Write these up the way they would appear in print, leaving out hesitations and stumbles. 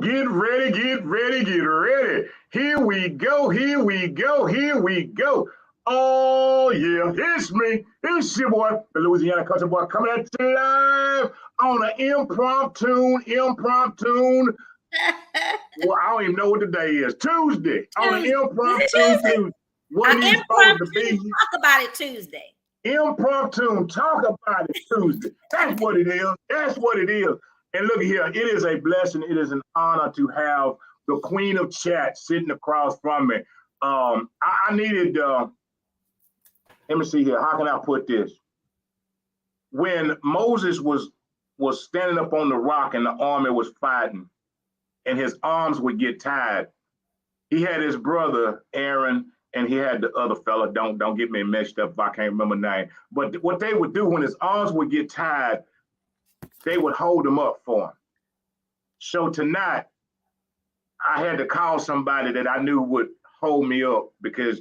get ready, get ready, get ready. Here we go, here we go, here we go. Oh, yeah, it's me. It's your boy, the Louisiana Country Boy, coming at you live on an impromptu. Well, I don't even know what the day is. Tuesday, on an impromptu Tuesday. What are you supposed to be? Talk about it Tuesday. Impromptu, talk about it Tuesday. That's what it is. That's what it is. And look here, it is a blessing. It is an honor to have the Queen of Chat sitting across from me. I needed, let me see here. How can I put this? When Moses was standing up on the rock and the army was fighting and his arms would get tired, he had his brother, Aaron, and he had the other fella. Don't get me mixed up if I can't remember the name. But what they would do when his arms would get tired, they would hold him up for him. So tonight, I had to call somebody that I knew would hold me up because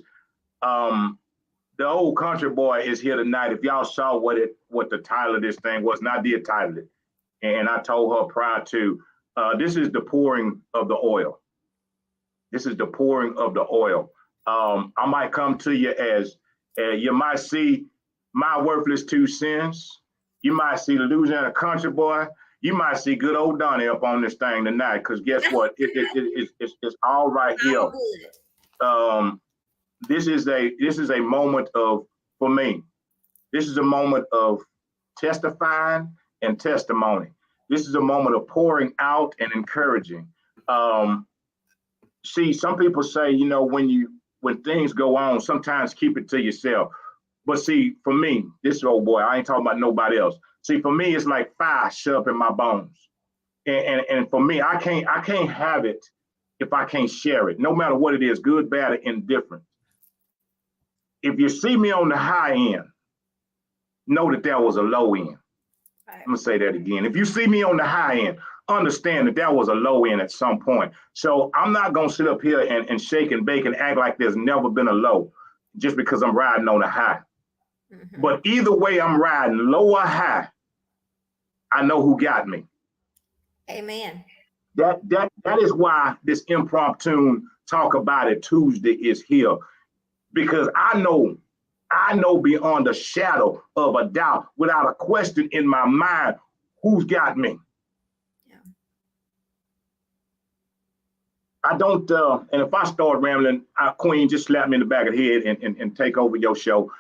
the old country boy is here tonight. If y'all saw what the title of this thing was, and I did title it, and I told her prior to, this is the pouring of the oil. This is the pouring of the oil. I might come to you as you might see my worthless 2 cents. You might see the Louisiana Country Boy. You might see good old Donnie up on this thing tonight. Because guess what? It's all right here. This is a moment for me. This is a moment of testifying and testimony. This is a moment of pouring out and encouraging. See, some people say, you know, when things go on, sometimes keep it to yourself. But see, for me, this old boy, I ain't talking about nobody else. See, for me, it's like fire shut up in my bones. And for me, I can't have it if I can't share it, no matter what it is, good, bad, or indifferent. If you see me on the high end, know that there was a low end. I'm gonna say that again. If you see me on the high end, understand that there was a low end at some point. So I'm not gonna sit up here and shake and bake and act like there's never been a low just because I'm riding on a high. Mm-hmm. But either way I'm riding, low or high, I know who got me. Amen. That is why this impromptu talk about it Tuesday is here, because I know beyond a shadow of a doubt, without a question in my mind, who's got me. Yeah. I don't, and if I start rambling, Queen, just slap me in the back of the head and take over your show.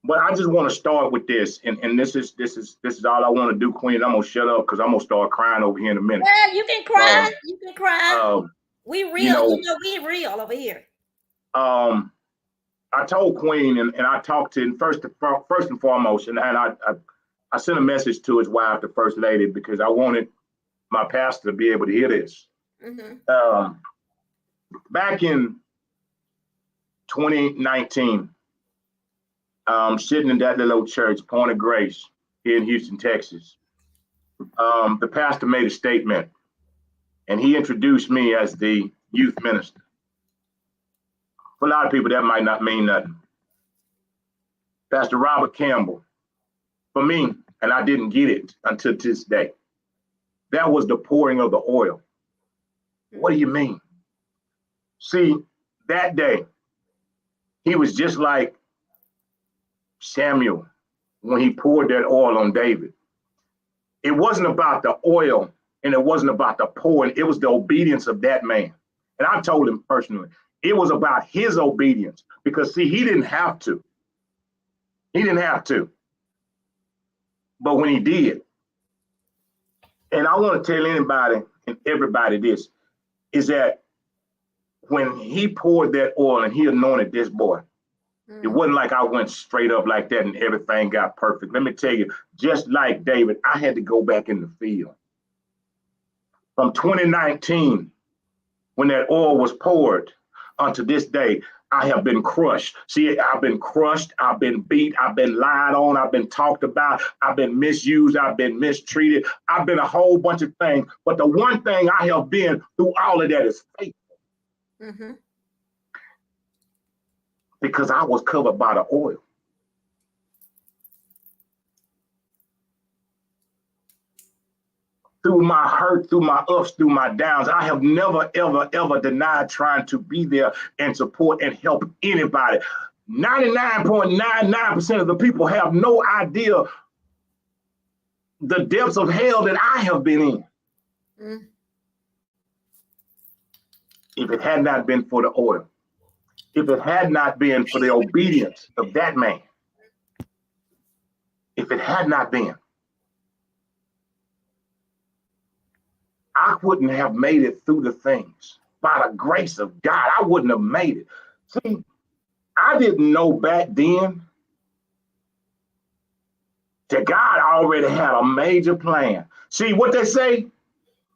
But I just want to start with this, and this is all I want to do, Queen. I'm gonna shut up because I'm gonna start crying over here in a minute. Yeah, you can cry. You can cry. We real, you know, we real over here. I told Queen, and I talked to him first and foremost, and I sent a message to his wife, the First Lady, because I wanted my pastor to be able to hear this. Mm-hmm. Back in 2019. Sitting in that little old church, Point of Grace, here in Houston, Texas. The pastor made a statement, and he introduced me as the youth minister. For a lot of people, that might not mean nothing. Pastor Robert Campbell, for me, and I didn't get it until this day, that was the pouring of the oil. What do you mean? See, that day, he was just like Samuel when he poured that oil on David. It wasn't about the oil and it wasn't about the pouring. It was the obedience of that man. And I told him personally, it was about his obedience, because see, he didn't have to. He didn't have to. But when he did, and I want to tell anybody and everybody this, is that when he poured that oil and he anointed this boy, it wasn't like I went straight up like that and everything got perfect. Let me tell you, just like David, I had to go back in the field. From 2019, when that oil was poured, unto this day, I have been crushed. See, I've been crushed, I've been beat, I've been lied on, I've been talked about, I've been misused, I've been mistreated, I've been a whole bunch of things. But the one thing I have been through all of that is faithful. Mm-hmm. Because I was covered by the oil. through my hurt, through my ups, through my downs. I have never, ever, ever denied trying to be there and support and help anybody. 99.99% of the people have no idea the depths of hell that I have been in. Mm. If it had not been for the oil, if it had not been for the obedience of that man, if it had not been, I wouldn't have made it through the things. By the grace of God, I wouldn't have made it. See, I didn't know back then that God already had a major plan. See, what they say,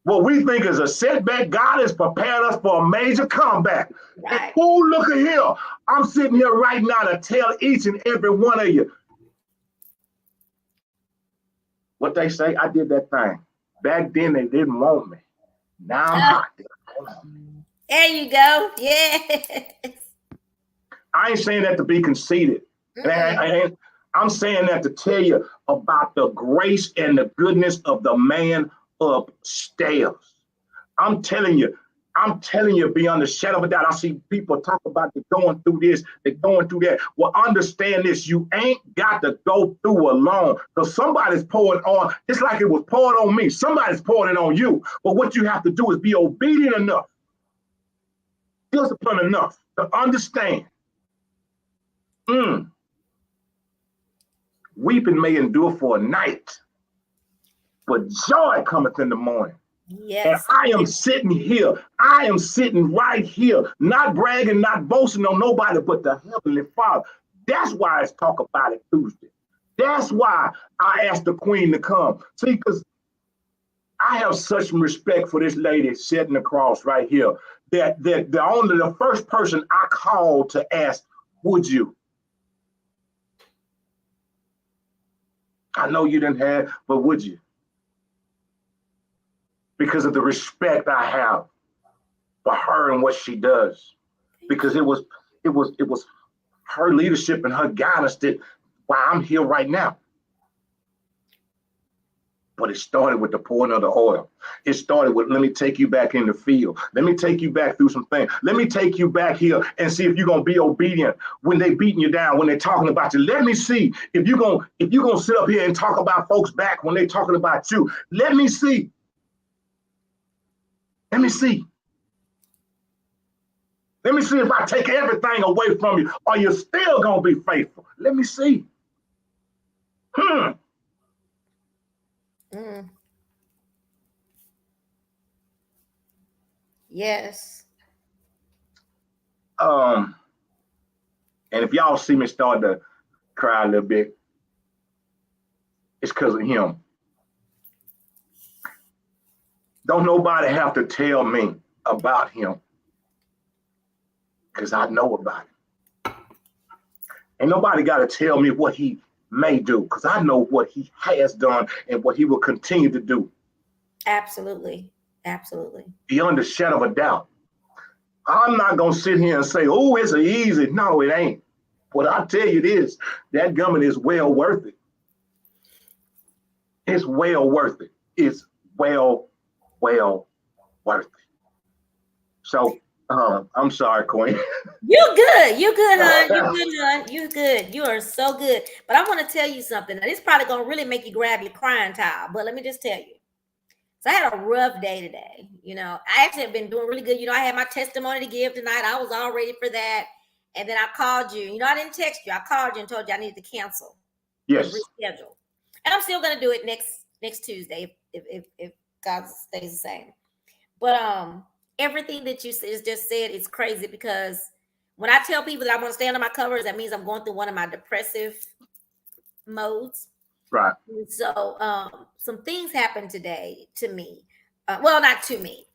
what we think is a setback, God has prepared us for a major comeback. Right. Oh, look at here. I'm sitting here right now to tell each and every one of you what they say. I did that thing. Back then, they didn't want me. Now I'm hot. There you go. Yes. I ain't saying that to be conceited. I'm saying that to tell you about the grace and the goodness of the man upstairs. I'm telling you, beyond the shadow of a doubt. I see people talk about they're going through this, they're going through that. Well, understand this, you ain't got to go through alone, because somebody's pouring on, just like it was poured on me. Somebody's pouring it on you. But what you have to do is be obedient enough, disciplined enough to understand. Weeping may endure for a night, but joy cometh in the morning. Yes. And I am sitting here. I am sitting right here, not bragging, not boasting on nobody but the Heavenly Father. That's why it's Talk About It Tuesday. That's why I asked the Queen to come. See, because I have such respect for this lady sitting across right here that the first person I called to ask, would you? I know you didn't have, but would you? Because of the respect I have for her and what she does. Because it was her leadership and her guidance that why I'm here right now. But it started with the pouring of the oil. It started with, let me take you back in the field. Let me take you back through some things. Let me take you back here and see if you're going to be obedient when they beating you down, when they're talking about you. Let me see if you're going to sit up here and talk about folks back when they're talking about you. Let me see. Let me see. Let me see if I take everything away from you, are you still going to be faithful? Let me see. Yes. And if y'all see me start to cry a little bit, it's because of him. Don't nobody have to tell me about him, because I know about it. Ain't nobody got to tell me what he may do, because I know what he has done and what he will continue to do. Absolutely. Absolutely. Beyond a shadow of a doubt. I'm not going to sit here and say, oh, it's easy. No, it ain't. But I'll tell you this, that government is well worth it. It's well worth it. It's well worth it. So I'm sorry, Queen. You're good. You're good, hon. You're good, hon. You're good. You are so good. But I want to tell you something. Now, this is probably going to really make you grab your crying towel. But let me just tell you. So I had a rough day today. You know, I actually have been doing really good. You know, I had my testimony to give tonight. I was all ready for that. And then I called you. You know, I didn't text you. I called you and told you I needed to cancel. Yes. Reschedule. And I'm still going to do it next Tuesday if God stays the same. But everything that you just said is crazy, because when I tell people that I want to stay under my covers, that means I'm going through one of my depressive modes. Right. So some things happened today to me. Well, not to me,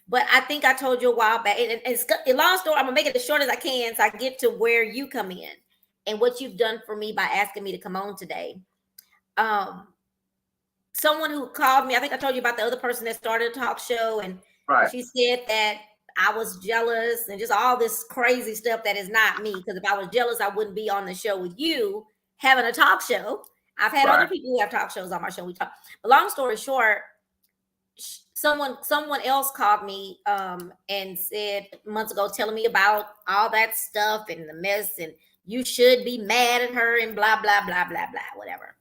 but I think I told you a while back. And it's a long story. I'm gonna make it as short as I can so I get to where you come in and what you've done for me by asking me to come on today. Someone who called me, I think I told you about the other person that started a talk show, and she said that I was jealous and just all this crazy stuff that is not me. Because if I was jealous, I wouldn't be on the show with you having a talk show. I've had other people who have talk shows on my show. We talk. But long story short, someone else called me and said months ago, telling me about all that stuff and the mess, and you should be mad at her and blah blah blah blah blah, whatever.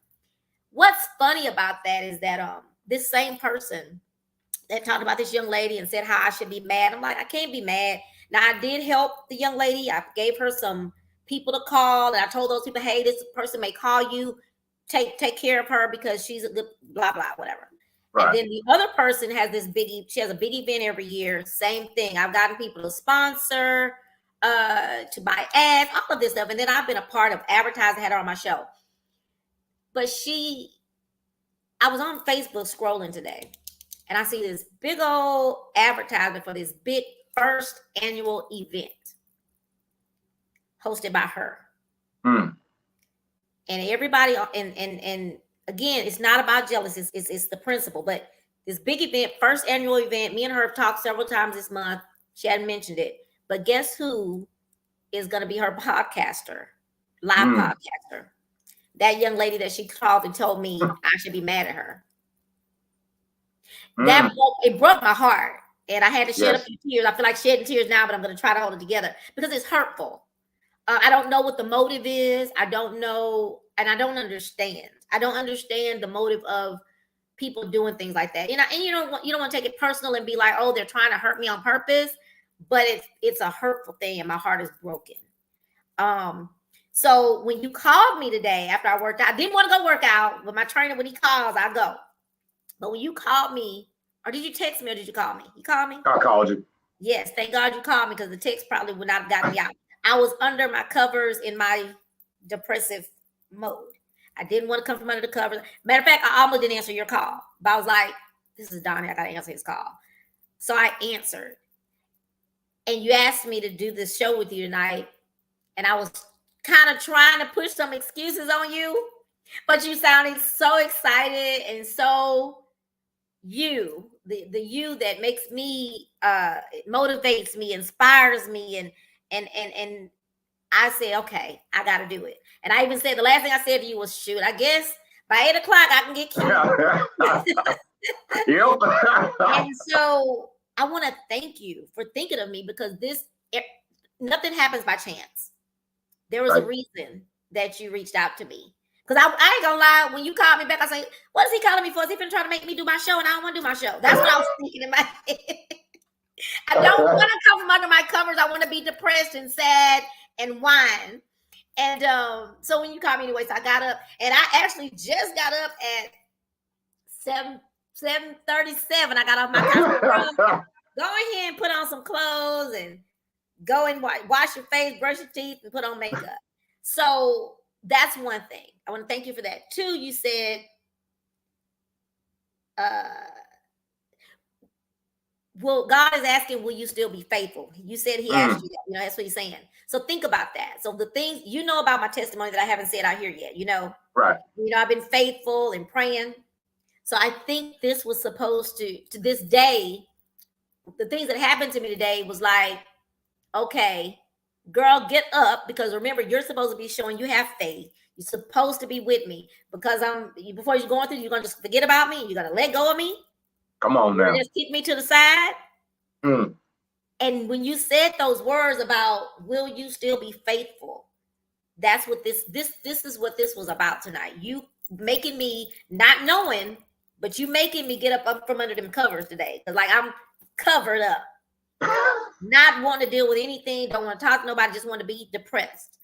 What's funny about that is that this same person that talked about this young lady and said how I should be mad, I'm like, I can't be mad. Now, I did help the young lady. I gave her some people to call, and I told those people, hey, this person may call you, take care of her because she's a good blah blah whatever. Right. And then the other person has this she has a big event every year. Same thing. I've gotten people to sponsor, to buy ads, all of this stuff. And then I've been a part of advertising, had her on my show. But I was on Facebook scrolling today, and I see this big old advertisement for this big first annual event hosted by her. And everybody, and again, it's not about jealousy, it's the principle. But this big event, first annual event, me and her have talked several times this month. She hadn't mentioned it. But guess who is going to be her podcaster, live podcaster? That young lady that she called and told me I should be mad at her. It broke my heart, and I had to shed a few tears. I feel like shedding tears now, but I'm going to try to hold it together because it's hurtful. I don't know what the motive is. I don't know, and I don't understand. I don't understand the motive of people doing things like that. And you don't want to take it personal and be like, oh, they're trying to hurt me on purpose. But it's a hurtful thing, and my heart is broken. So when you called me today after I worked out, I didn't want to go work out, but my trainer, when he calls, I go. But when you called me, or did you text me or did you call me? You called me? I called you. Yes, thank God you called me because the text probably would not have gotten me out. I was under my covers in my depressive mode. I didn't want to come from under the covers. Matter of fact, I almost didn't answer your call. But I was like, this is Donnie, I got to answer his call. So I answered. And you asked me to do this show with you tonight. And I was kind of trying to push some excuses on you, but you sounded so excited and so the you that makes me, motivates me, inspires me, and I said, okay, I got to do it. And I even said, the last thing I said to you was, shoot, I guess by 8 o'clock I can get cute. Yep. And so I want to thank you for thinking of me because nothing happens by chance. There was a reason that you reached out to me. Because I ain't gonna lie, when you called me back, I say, what is he calling me for? Is he been trying to make me do my show and I don't want to do my show? That's what I was thinking in my head. I don't want to come from under my covers. I want to be depressed and sad and whine. And so when you called me anyway, so I got up, and I actually just got up at 7:37. I got off my couch. Go ahead and put on some clothes and go and wash your face, brush your teeth, and put on makeup. So that's one thing. I want to thank you for that. 2, you said, well, God is asking, will you still be faithful? You said he asked you that. That's what he's saying. So think about that. So the things about my testimony that I haven't said out here yet, Right. I've been faithful and praying. So I think this was supposed to this day, the things that happened to me today was like, okay, girl, get up, because remember, you're supposed to be showing you have faith. You're supposed to be with me because before you're going through, you're going to just forget about me. You're going to let go of me. Come on now. Just keep me to the side. And when you said those words about, will you still be faithful? That's what this is what this was about tonight. You making me, not knowing, but you making me get up from under them covers today. Because like I'm covered up. Not want to deal with anything, don't want to talk to nobody, just want to be depressed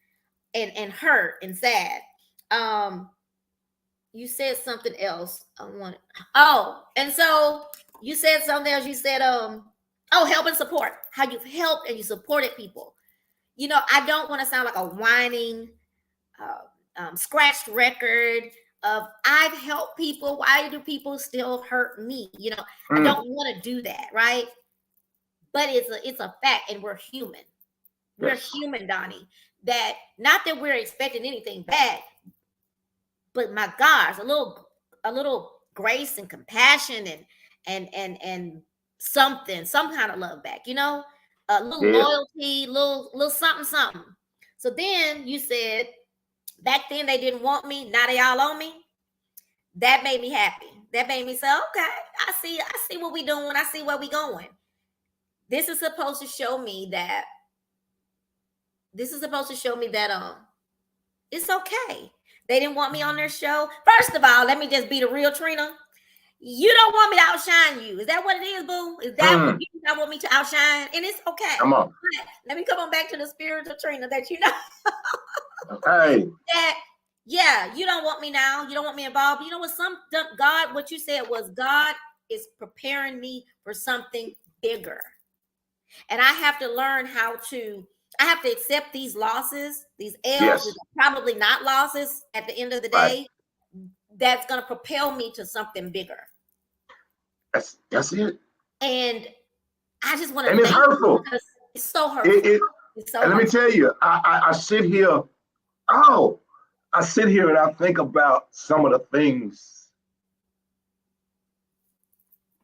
and hurt and sad. You said something else. And so you said something else. You said, help and support. How you've helped and you supported people. I don't want to sound like a whining, scratched record of I've helped people. Why do people still hurt me? I don't want to do that, right? But it's a fact, and we're human. We're human, Donnie. That not that we're expecting anything bad, but my gosh, a little grace and compassion and some kind of love back, a little loyalty, little something. So then you said back then they didn't want me, now they all on me. That made me happy That made me say, okay, I see what we doing. I see where we going. This is supposed to show me that it's okay. They didn't want me on their show. First of all, let me just be the real Trina. You don't want me to outshine you. Is that what it is, boo? Is that what you not want me to outshine? And it's okay. Come on. But let me come on back to the spiritual Trina that you know. Hey. That, yeah, you don't want me now. You don't want me involved. You know what? What you said was God is preparing me for something bigger. And I have to learn I have to accept these losses, these L's, which are probably not losses at the end of the day. That's going to propel me to something bigger. That's it. And I just want to. And it's hurtful. It's so hurtful. It's so and let me tell you, I sit here. I sit here and I think about some of the things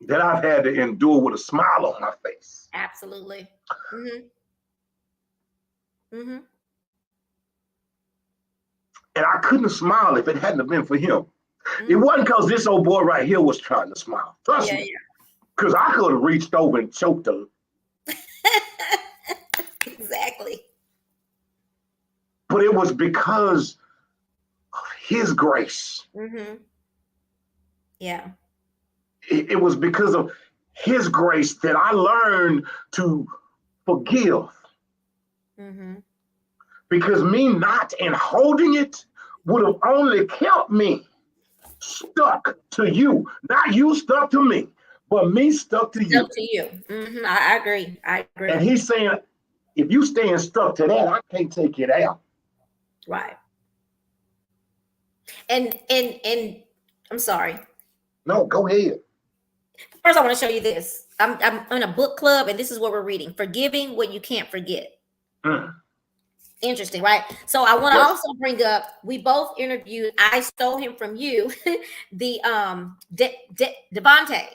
that I've had to endure with a smile on my face. Absolutely. And I couldn't smile if it hadn't been for him. It wasn't because this old boy right here was trying to smile. Trust me. Because I could have reached over and choked him. Exactly. But it was because of his grace. Yeah. It was because of his grace that I learned to forgive. Because me not and holding it would have only kept me stuck to you. Not you stuck to me, but me stuck to you. Stuck to you. I agree. And he's saying, if you staying stuck to that, I can't take it out. Right. And I'm sorry. No, go ahead. First, I want to show you this. I'm in a book club, and this is what we're reading: Forgiving What You Can't Forget. Interesting, right? So I want to also bring up, we both interviewed, I stole him from you, the Devontae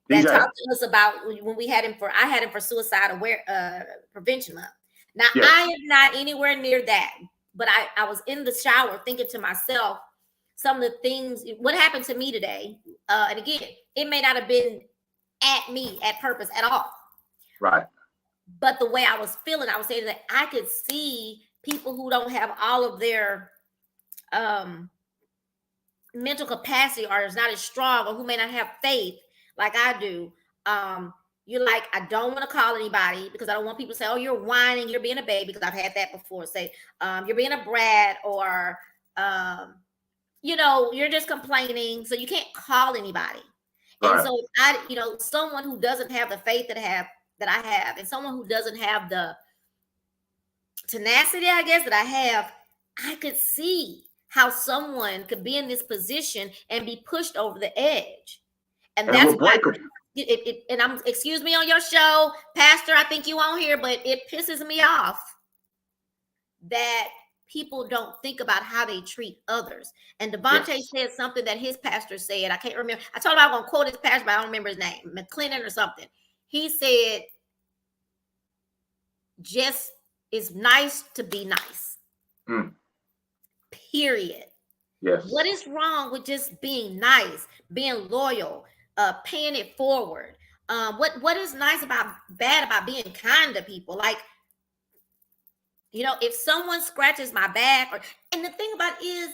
that talked to us about when I had him for suicide prevention month. Now I am not anywhere near that, but I was in the shower thinking to myself, some of the things, what happened to me today. And again, it may not have been at me at purpose at all. Right. But the way I was feeling, I was saying that I could see people who don't have all of their mental capacity, or is not as strong, or who may not have faith like I do. You're like, I don't want to call anybody because I don't want people to say, oh, you're whining, you're being a baby, because I've had that before. Say, you're being a brat, or, you're just complaining. So you can't call anybody. Right. And so someone who doesn't have the faith that I have, and someone who doesn't have the tenacity, I guess, that I have, I could see how someone could be in this position and be pushed over the edge. And that's why and I'm, excuse me, on your show, Pastor, I think you on here, but it pisses me off that people don't think about how they treat others. And Devontae said something that his pastor said. I can't remember. I told him I was going to quote his pastor, but I don't remember his name, McClendon or something. He said, just, it's nice to be nice. Period. Yes. What is wrong with just being nice, being loyal, paying it forward? What is bad about being kind to people? Like, if someone scratches my back, and the thing about it is,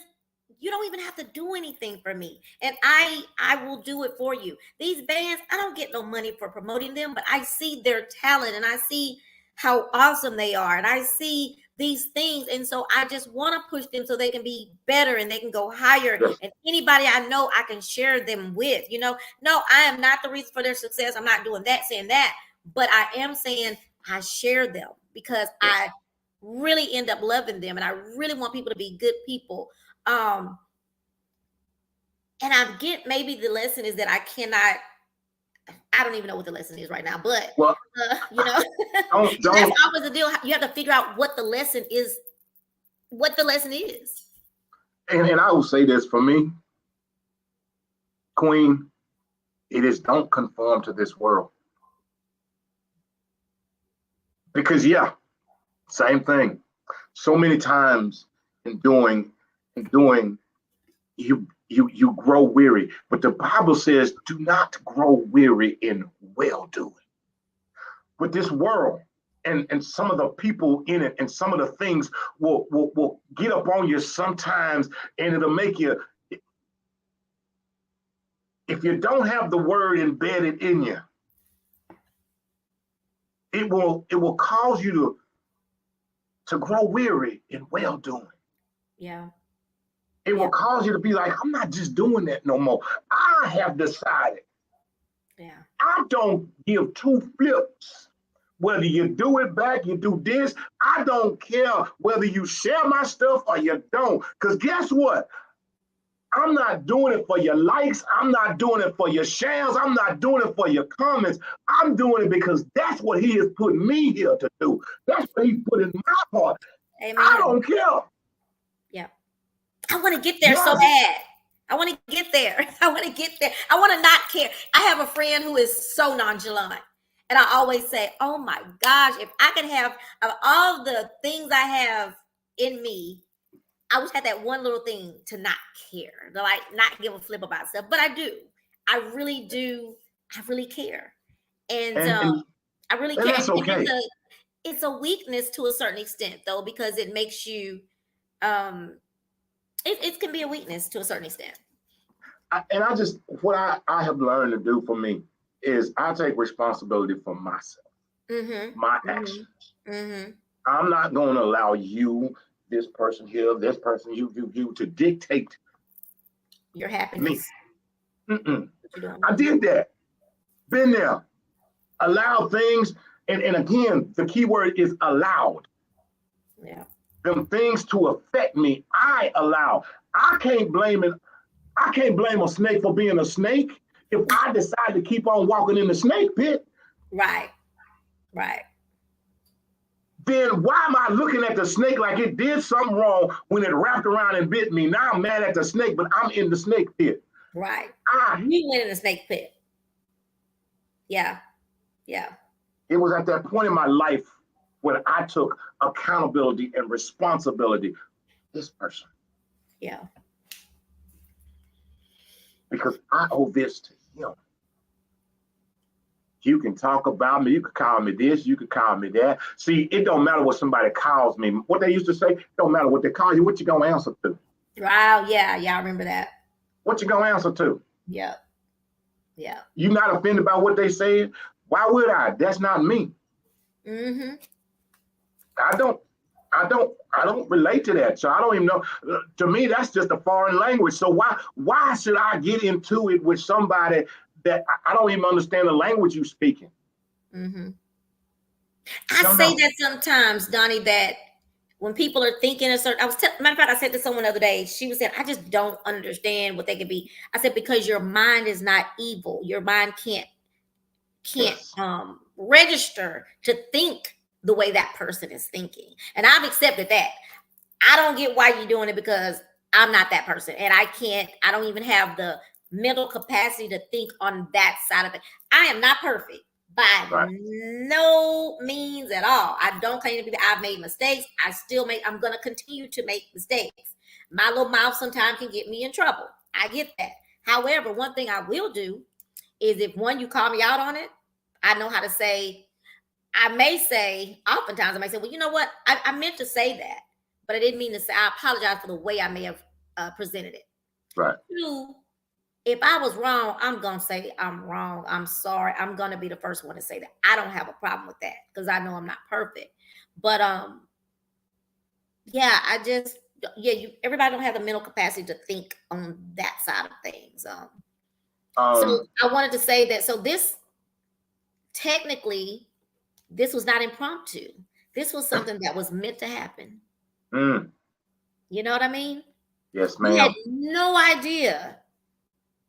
you don't even have to do anything for me, and I will do it for you. These bands, I don't get no money for promoting them, but I see their talent, and I see how awesome they are, and I see these things, and so I just want to push them so they can be better and they can go higher. And anybody I know I can share them with. No, I am not the reason for their success. I'm not doing that, saying that, but I am saying I share them because I really end up loving them, and I really want people to be good people. And I get, maybe the lesson is that I don't even know what the lesson is right now, but that's always the deal. You have to figure out what the lesson is. And I will say this for me, Queen, it is, don't conform to this world. Because same thing. So many times in doing, you you grow weary. But the Bible says, do not grow weary in well doing. With this world and some of the people in it and some of the things will get up on you sometimes, and it'll make you, if you don't have the word embedded in you, it will cause you to grow weary in well doing. Yeah. It will cause you to be like, I'm not just doing that no more. I have decided. Yeah. I don't give two flips whether you do it back, you do this. I don't care whether you share my stuff or you don't. Because guess what? I'm not doing it for your likes. I'm not doing it for your shares. I'm not doing it for your comments. I'm doing it because that's what he has put me here to do. That's what he put in my heart. Amen. I don't care. Yeah. I want to get there so Yes. bad. I want to get there. I want to get there. I want to not care. I have a friend who is so nonchalant. And I always say, oh my gosh, if I could have of all the things I have in me, I wish I had that one little thing to not care, to like not give a flip about stuff. But I do. I really do. I really care. And And I really and care. that's okay. It's a weakness to a certain extent, though, because it makes you it can be a weakness to a certain extent. What I have learned to do for me is I take responsibility for myself, my actions. I'm not going to allow you, this person here, this person, you to dictate your happiness. I did that. Been there. Allow things, and again, the key word is allowed. Yeah. Them things to affect me. I allow. I can't blame a snake for being a snake if I decide to keep on walking in the snake pit. Right. Right. Then why am I looking at the snake like it did something wrong when it wrapped around and bit me? Now I'm mad at the snake, but I'm in the snake pit. Right. You went in the snake pit. Yeah. Yeah. It was at that point in my life when I took accountability and responsibility. This person. Yeah. Because I owe this to him. You can talk about me. You can call me this. You can call me that. See, it don't matter what somebody calls me. What they used to say, it don't matter what they call you. What you gonna answer to? Wow. Yeah. Yeah. I remember that. What you gonna answer to? Yeah. Yeah. You not offended by what they said? Why would I? That's not me. I don't relate to that. So I don't even know. To me, that's just a foreign language. So why should I get into it with somebody that I don't even understand the language you speaking? I say that sometimes, Donnie, that when people are thinking a certain, matter of fact, I said to someone the other day, she was saying, I just don't understand what they could be. I said, because your mind is not evil. Your mind can't register to think the way that person is thinking. And I've accepted that. I don't get why you're doing it because I'm not that person. And I don't even have the mental capacity to think on that side of it. I am not perfect by no means at all. I don't claim to be that. I've made mistakes. I'm going to continue to make mistakes. My little mouth sometimes can get me in trouble. I get that. However, one thing I will do is if you call me out on it, I know how to say, oftentimes I may say, well, you know what? I meant to say that, but I didn't mean to say, I apologize for the way I may have presented it. Right. Two, if I was wrong, I'm going to say I'm wrong. I'm sorry. I'm going to be the first one to say that. I don't have a problem with that because I know I'm not perfect. But everybody don't have the mental capacity to think on that side of things. So I wanted to say that. So technically, this was not impromptu. This was something that was meant to happen. You know what I mean? Yes, ma'am. You had no idea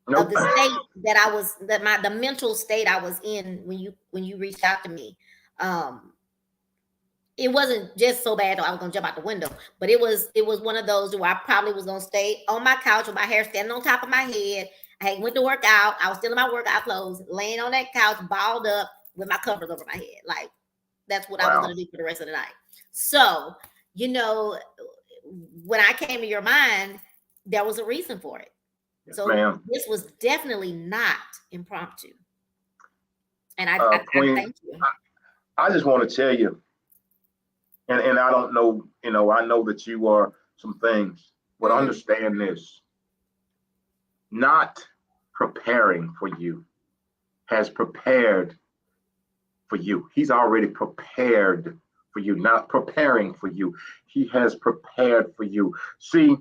of the state that the mental state I was in when you reached out to me. It wasn't just so bad I was gonna jump out the window, but it was one of those where I probably was gonna stay on my couch with my hair standing on top of my head. I went to work out. I was still in my workout clothes, laying on that couch, balled up with my covers over my head. Like that's what I was going to do for the rest of the night. So, when I came to your mind, there was a reason for it. Yes, So ma'am. this was definitely not impromptu. And I Queen, thank you. I just want to tell you, and I don't know, I know that you are some things, but understand this: not preparing for you has prepared for you. He's already prepared for you, not preparing for you. He has prepared for you. See,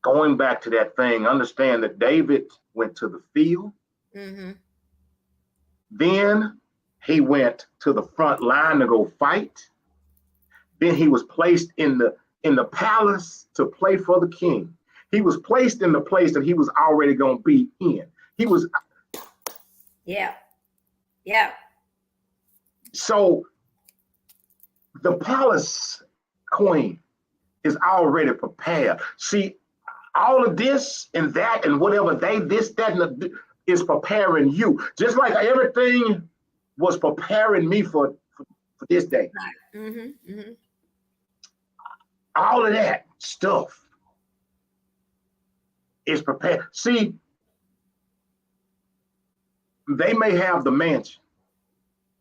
going back to that thing, understand that David went to the field. Mm-hmm. Then he went to the front line to go fight. Then he was placed in the palace to play for the king. He was placed in the place that he was already going to be in. He was Yeah. Yeah. So the palace queen is already prepared. See, all of this and that and whatever this, that, and is preparing you. Just like everything was preparing me for this day. Mm-hmm. Mm-hmm. All of that stuff is prepared. See, they may have the mansion,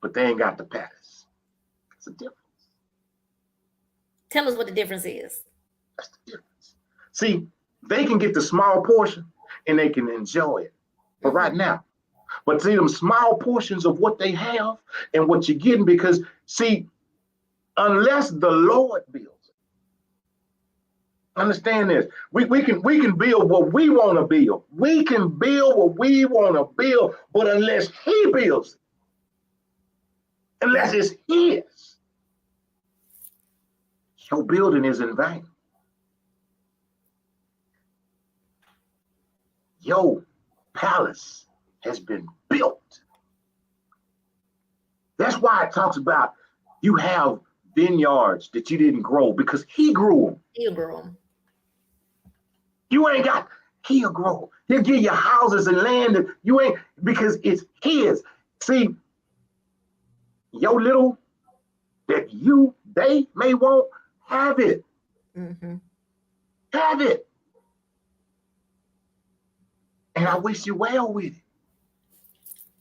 but they ain't got the palace. That's the difference. Tell us what the difference is. That's the difference. See, they can get the small portion and they can enjoy it. But right now, but see them small portions of what they have and what you're getting, because see, unless the Lord builds, understand this. We can build what we want to build. We can build what we want to build, but unless He builds it, unless it's His, your building is in vain. Your palace has been built. That's why it talks about you have vineyards that you didn't grow because He grew them. He'll grow them. You ain't got, He'll grow. He'll give you houses and land that you ain't, because it's His. See, your little that they may want, have it. Mm-hmm. Have it. And I wish you well with it.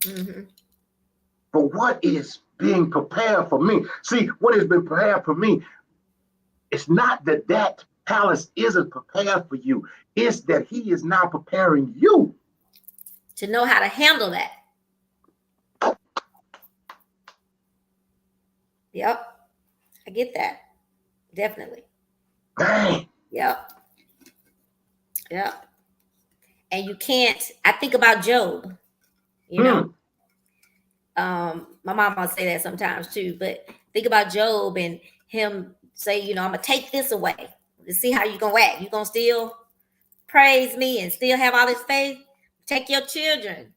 Mm-hmm. But what is being prepared for me? See, what has been prepared for me, it's not that palace isn't prepared for you. It's that He is now preparing you to know how to handle that. Yep. I get that. Definitely. Dang. Yep. Yep. And you can't, I think about Job, you know. My mama say that sometimes too, but think about Job and him say, I'm gonna take this away to see how you gonna act. You gonna still praise me and still have all this faith? Take your children,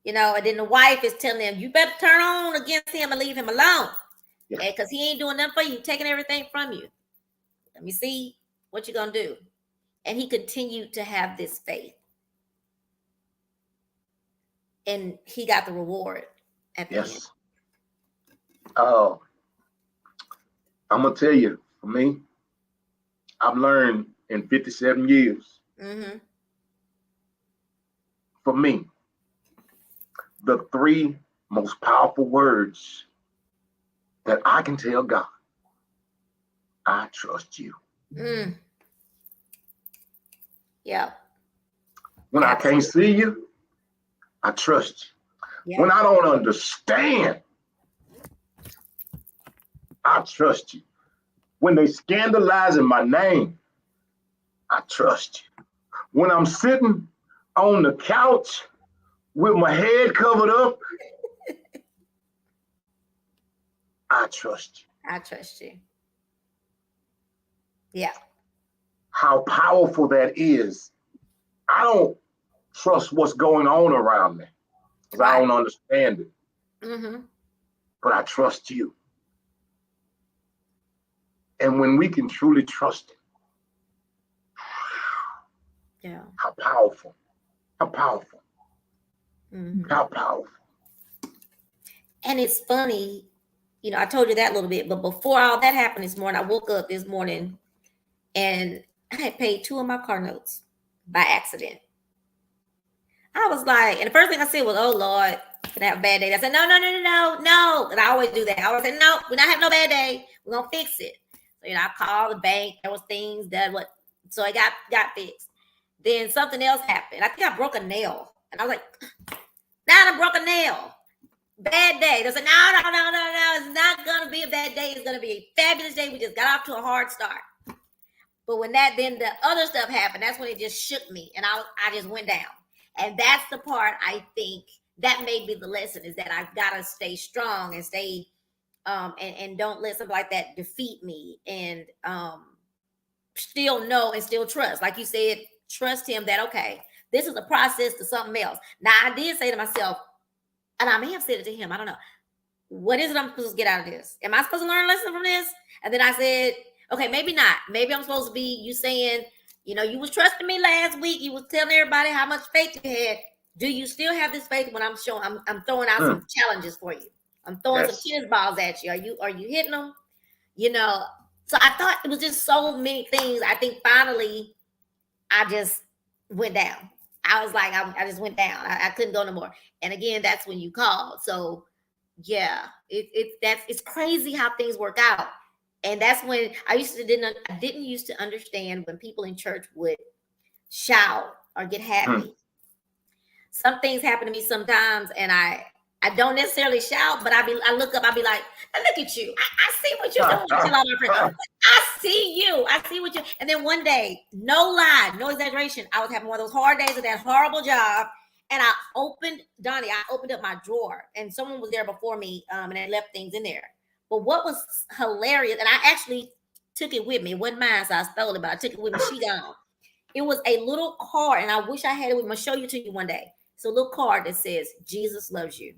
and then the wife is telling them, you better turn on against him and leave him alone. Yeah. Because he ain't doing nothing for you, taking everything from you. Let me see what you're gonna do. And he continued to have this faith. And he got the reward at the end. Oh, I'm gonna tell you, for me, I've learned in 57 years. Mm-hmm. For me, the 3 most powerful words that I can tell God: I trust you. Yeah. When I can't see you, I trust you. Yeah. When I don't understand, I trust you. When they scandalizing my name, I trust you. When I'm sitting on the couch with my head covered up, I trust you. I trust you. Yeah. How powerful that is. I don't trust what's going on around me because I don't understand it. Mm-hmm. But I trust you. And when we can truly trust it, yeah. How powerful. How powerful. Mm-hmm. How powerful. And it's funny, I told you that a little bit, but before all that happened this morning, I woke up this morning and I had paid 2 of my car notes. by accident. I was like, and the first thing I said was, "Oh Lord, can I have a bad day?" I said, "No, no, no, no, no, no." And I always do that. I always say, "No, we're not having no bad day. We're gonna fix it." So I called the bank. There was things that what, so it got fixed. Then something else happened. I think I broke a nail, and I was like, "Now I broke a nail. Bad day." They said, "No, no, no, no, no. It's not gonna be a bad day. It's gonna be a fabulous day. We just got off to a hard start." But when then the other stuff happened, that's when it just shook me, and I just went down. And that's the part I think that may be the lesson, is that I've got to stay strong and stay and don't let something like that defeat me, and still know and still trust. Like you said, trust him that, okay, this is a process to something else. Now I did say to myself, and I may have said it to him, I don't know, what is it I'm supposed to get out of this? Am I supposed to learn a lesson from this? And then I said, okay, maybe not. Maybe I'm supposed to be you saying, you was trusting me last week. You was telling everybody how much faith you had. Do you still have this faith when I'm showing? I'm throwing out some challenges for you. I'm throwing some tennis balls at you. Are you hitting them? So I thought it was just so many things. I think finally I just went down. I was like, I just went down. I couldn't go no more. And again, that's when you called. So yeah, it's crazy how things work out. And that's when I didn't used to understand when people in church would shout or get happy. Some things happen to me sometimes, and I don't necessarily shout, but I look up, I'll be like, look at you. I see what you're doing. Tell all my friends, I see you. I see what you. And then one day, no lie, no exaggeration, I was having one of those hard days of that horrible job. And I opened up my drawer, and someone was there before me, and they left things in there. But what was hilarious, and I actually took it with me. It wasn't mine, so I stole it, but I took it with me. She gone. It was a little card, and I wish I had it with me. I'll show you to you one day. It's a little card that says, "Jesus loves you."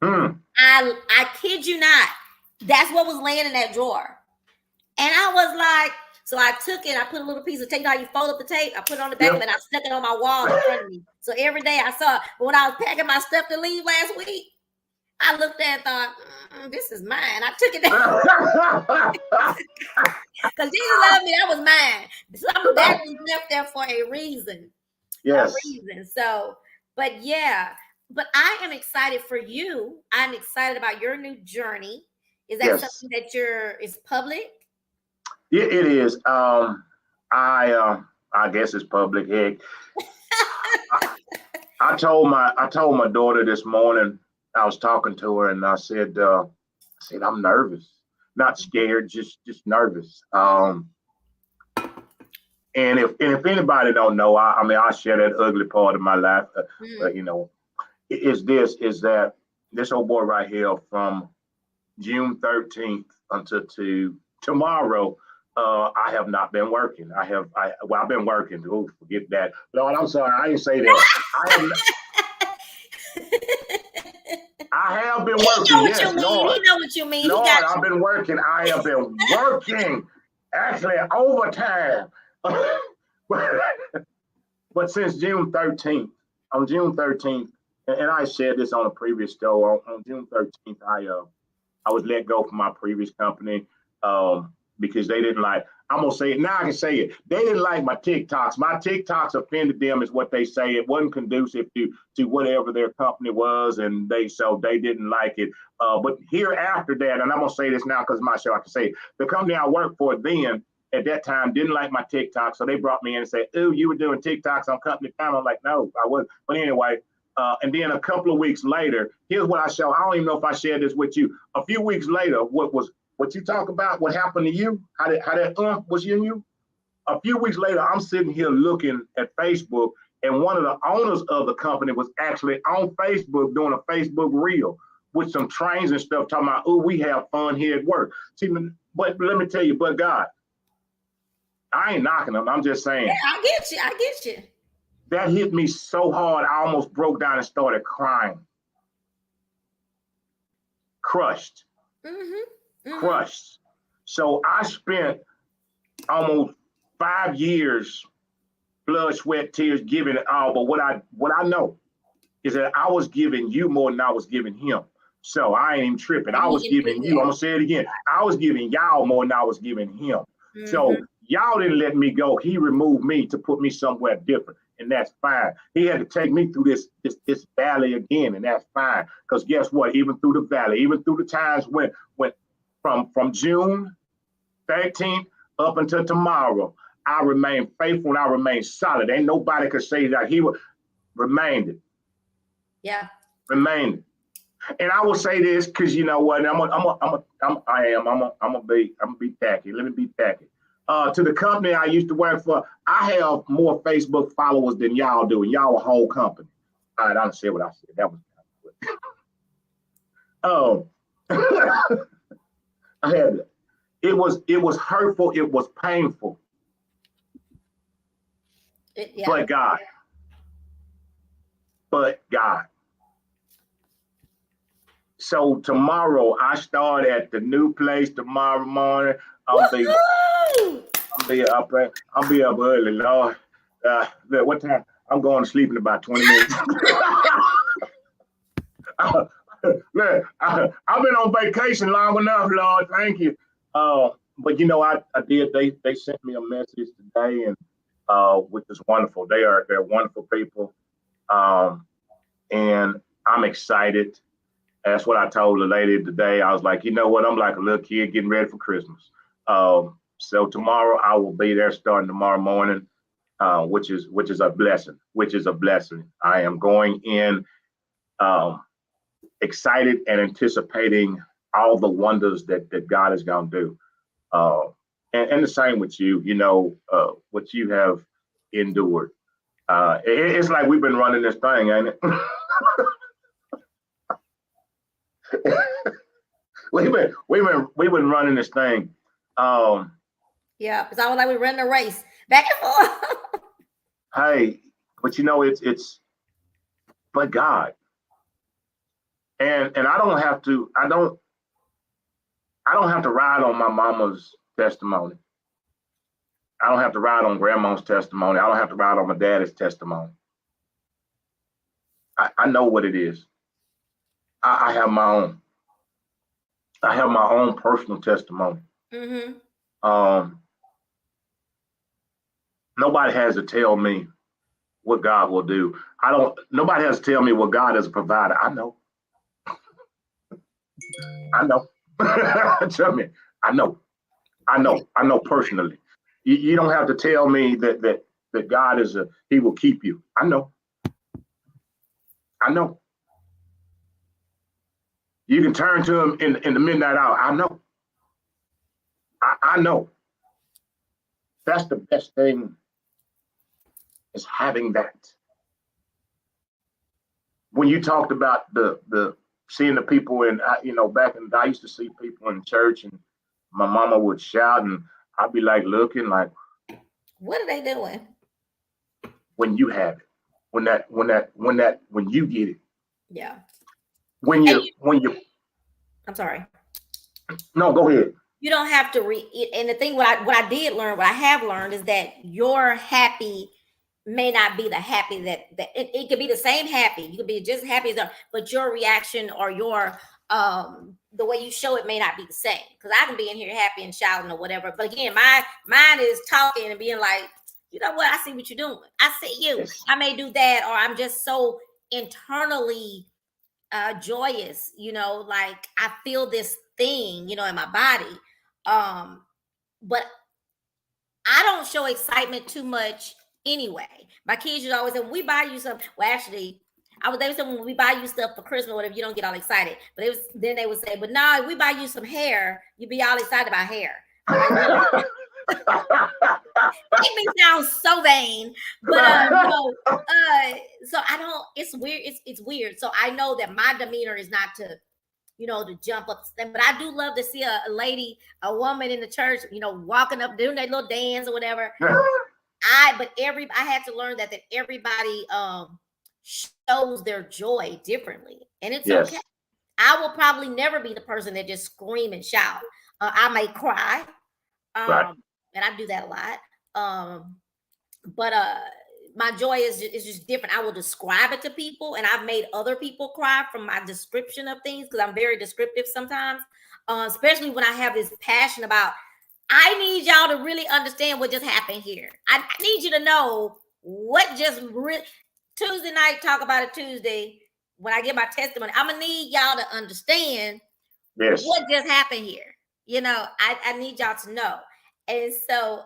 I kid you not. That's what was laying in that drawer. And I was like, so I took it, I put a little piece of tape, how you fold up the tape, I put it on the back of it, and I stuck it on my wall in front of me. So every day I saw it. But when I was packing my stuff to leave last week, I looked at it and thought, this is mine. I took it down. Because Jesus loved me, that was mine. Something that was left there for a reason. Yes. A reason. So, but yeah. But I am excited for you. I'm excited about your new journey. Is that something that is public? Yeah, it is. I guess it's public. Heck, I told my daughter this morning. I was talking to her, and I said, I'm nervous, not scared, just nervous. And if anybody don't know, I share that ugly part of my life. But is that this old boy right here from June 13th until to tomorrow, I have not been working. I've been working. Oh, forget that. Lord, I'm sorry, I didn't say that. I have been working. He know what you mean. Lord, I've been working. I have been working, actually overtime. But since June 13th, on June 13th, and I said this on a previous show, on June 13th, I was let go from my previous company because they didn't like, I'm going to say it, now I can say it. They didn't like my TikToks. My TikToks offended them is what they say. It wasn't conducive to whatever their company was, and so they didn't like it. But here after that, and I'm going to say this now because it's my show, I can say it. The company I worked for then, at that time, didn't like my TikTok, so they brought me in and said, "Ooh, you were doing TikToks on company time." I'm like, "No, I wasn't." But anyway, and then a couple of weeks later, here's what I show. I don't even know if I shared this with you. A few weeks later, what you talk about, what happened to you, how that was you? A few weeks later, I'm sitting here looking at Facebook, and one of the owners of the company was actually on Facebook doing a Facebook reel with some trains and stuff, talking about, "Oh, we have fun here at work." See, but let me tell you, but God, I ain't knocking them. I'm just saying. Yeah, I get you. That hit me so hard, I almost broke down and started crying. Crushed. Crushed. So I spent almost 5 years, blood, sweat, tears, giving it all. But what I know is that I was giving you more than I was giving him. So I ain't even tripping. I was giving you, I'm going to say it again. I was giving y'all more than I was giving him. So Y'all didn't let me go. He removed me to put me somewhere different, and that's fine. He had to take me through this valley again, and that's fine. Because guess what? Even through the valley, even through the times when from June 13th up until tomorrow, I remain faithful and I remain solid. Ain't nobody could say that he would remained. Yeah. Remained. And I will say this because you know what? I'm gonna be tacky. Let me be tacky. To the company I used to work for, I have more Facebook followers than y'all do, and y'all a whole company. All right, I don't say what I said. That was I had it was hurtful, it was painful. Yeah. But God. But God. So tomorrow I start at the new place tomorrow morning. I'll be up early, Lord. What time? I'm going to sleep in about 20 minutes. Man, I've been on vacation long enough, Lord. Thank you. But you know, I did. They sent me a message today, and which is wonderful. They're wonderful people, and I'm excited. That's what I told the lady today. I was like, you know what? I'm like a little kid getting ready for Christmas. So tomorrow I will be there starting tomorrow morning, which is a blessing. Which is a blessing. I am going in excited and anticipating all the wonders that God is going to do. And the same with you. You know what you have endured. It's like we've been running this thing, ain't it? we've been running this thing. Yeah, it's almost like we run a race back and forth. Hey, but you know it's but God. And I don't have to ride on my mama's testimony. I don't have to ride on grandma's testimony. I don't have to ride on my daddy's testimony. I know what it is. I have my own. I have my own personal testimony. Mm-hmm. Nobody has to tell me what God will do. Nobody has to tell me what God is a provider. I know. I know. Tell me. I know personally. You don't have to tell me that God he will keep you. I know. You can turn to him in the midnight hour. I know. I know. That's the best thing, is having that. When you talked about the seeing the people back in, I used to see people in church and my mama would shout and I'd be like looking like, what are they doing? When you have it, when you get it. Yeah. When you I'm sorry. No, go ahead. You don't have to and the thing what I have learned is that your happy may not be the happy that it could be the same happy. You could be just happy as but your reaction or your the way you show it may not be the same. Because I can be in here happy and shouting or whatever. But again, my mind is talking and being like, you know what? I see what you're doing. I see you. Yes. I may do that, or I'm just so internally joyous, like I feel this thing, in my body. But I don't show excitement too much anyway. My kids used to always say, when we buy you something, well, actually, they said when we buy you stuff for Christmas or whatever, you don't get all excited. But then they would say, but no, if we buy you some hair, you be all excited about hair. Make me sound so vain, but so I don't. It's weird. It's weird. So I know that my demeanor is not to jump up. But I do love to see a lady, a woman in the church, walking up, doing their little dance or whatever. I had to learn that everybody shows their joy differently, and it's okay. I will probably never be the person that just scream and shout. I may cry, right. And I do that a lot. But my joy is just different. I will describe it to people, and I've made other people cry from my description of things because I'm very descriptive sometimes, especially when I have this passion about. I need y'all to really understand what just happened here. I need you to know what just Tuesday night, talk about it Tuesday. When I give my testimony, I'm gonna need y'all to understand what just happened here. I need y'all to know. And so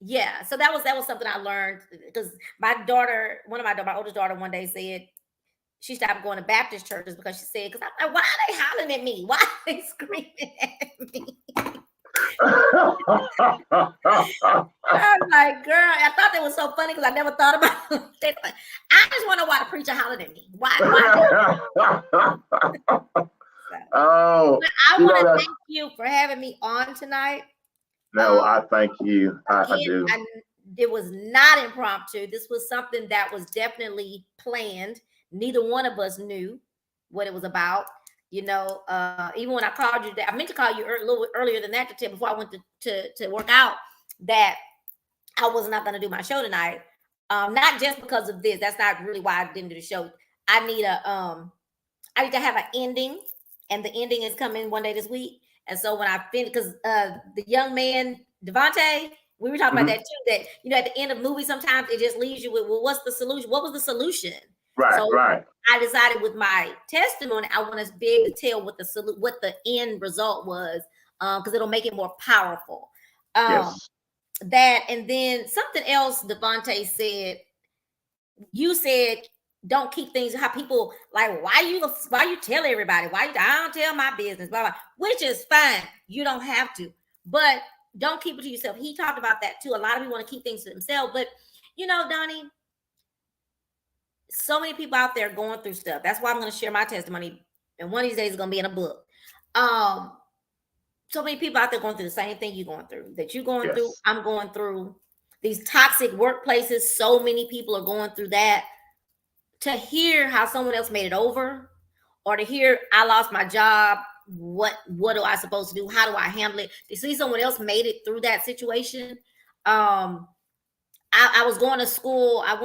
yeah, so that was something I learned because my daughter, my oldest daughter, one day said she stopped going to Baptist churches because she said, because I'm like, why are they hollering at me? Why are they screaming at me? I'm like, girl, I thought that was so funny because I never thought about it. I just want to know why the preacher hollered at me. Why? Oh, I want to thank you for having me on tonight. No, I thank you. I do. It was not impromptu. This was something that was definitely planned. Neither one of us knew what it was about. Even when I called you, I meant to call you a little earlier than that to tell before I went to work out that I was not going to do my show tonight. Not just because of this. That's not really why I didn't do the show. I need to have an ending, and the ending is coming one day this week. And so when I finish, because the young man Devontae, we were talking about that too. That at the end of movies, sometimes it just leaves you with, well, what's the solution? What was the solution? Right. I decided with my testimony, I want to be able to tell what the end result was, because it'll make it more powerful. Yes. That, and then something else Devontae said. You said don't keep things how people like. Why you tell everybody? I don't tell my business, blah, blah, which is fine. You don't have to, but don't keep it to yourself. He talked about that too. A lot of people want to keep things to themselves, but Donnie, so many people out there going through stuff. That's why I'm going to share my testimony, and one of these days it's going to be in a book. So many people out there going through the same thing you're going through, through. I'm going through these toxic workplaces. So many people are going through that. To hear how someone else made it over, or to hear I lost my job, what do I supposed to do? How do I handle it? To see someone else made it through that situation. I was going to school. I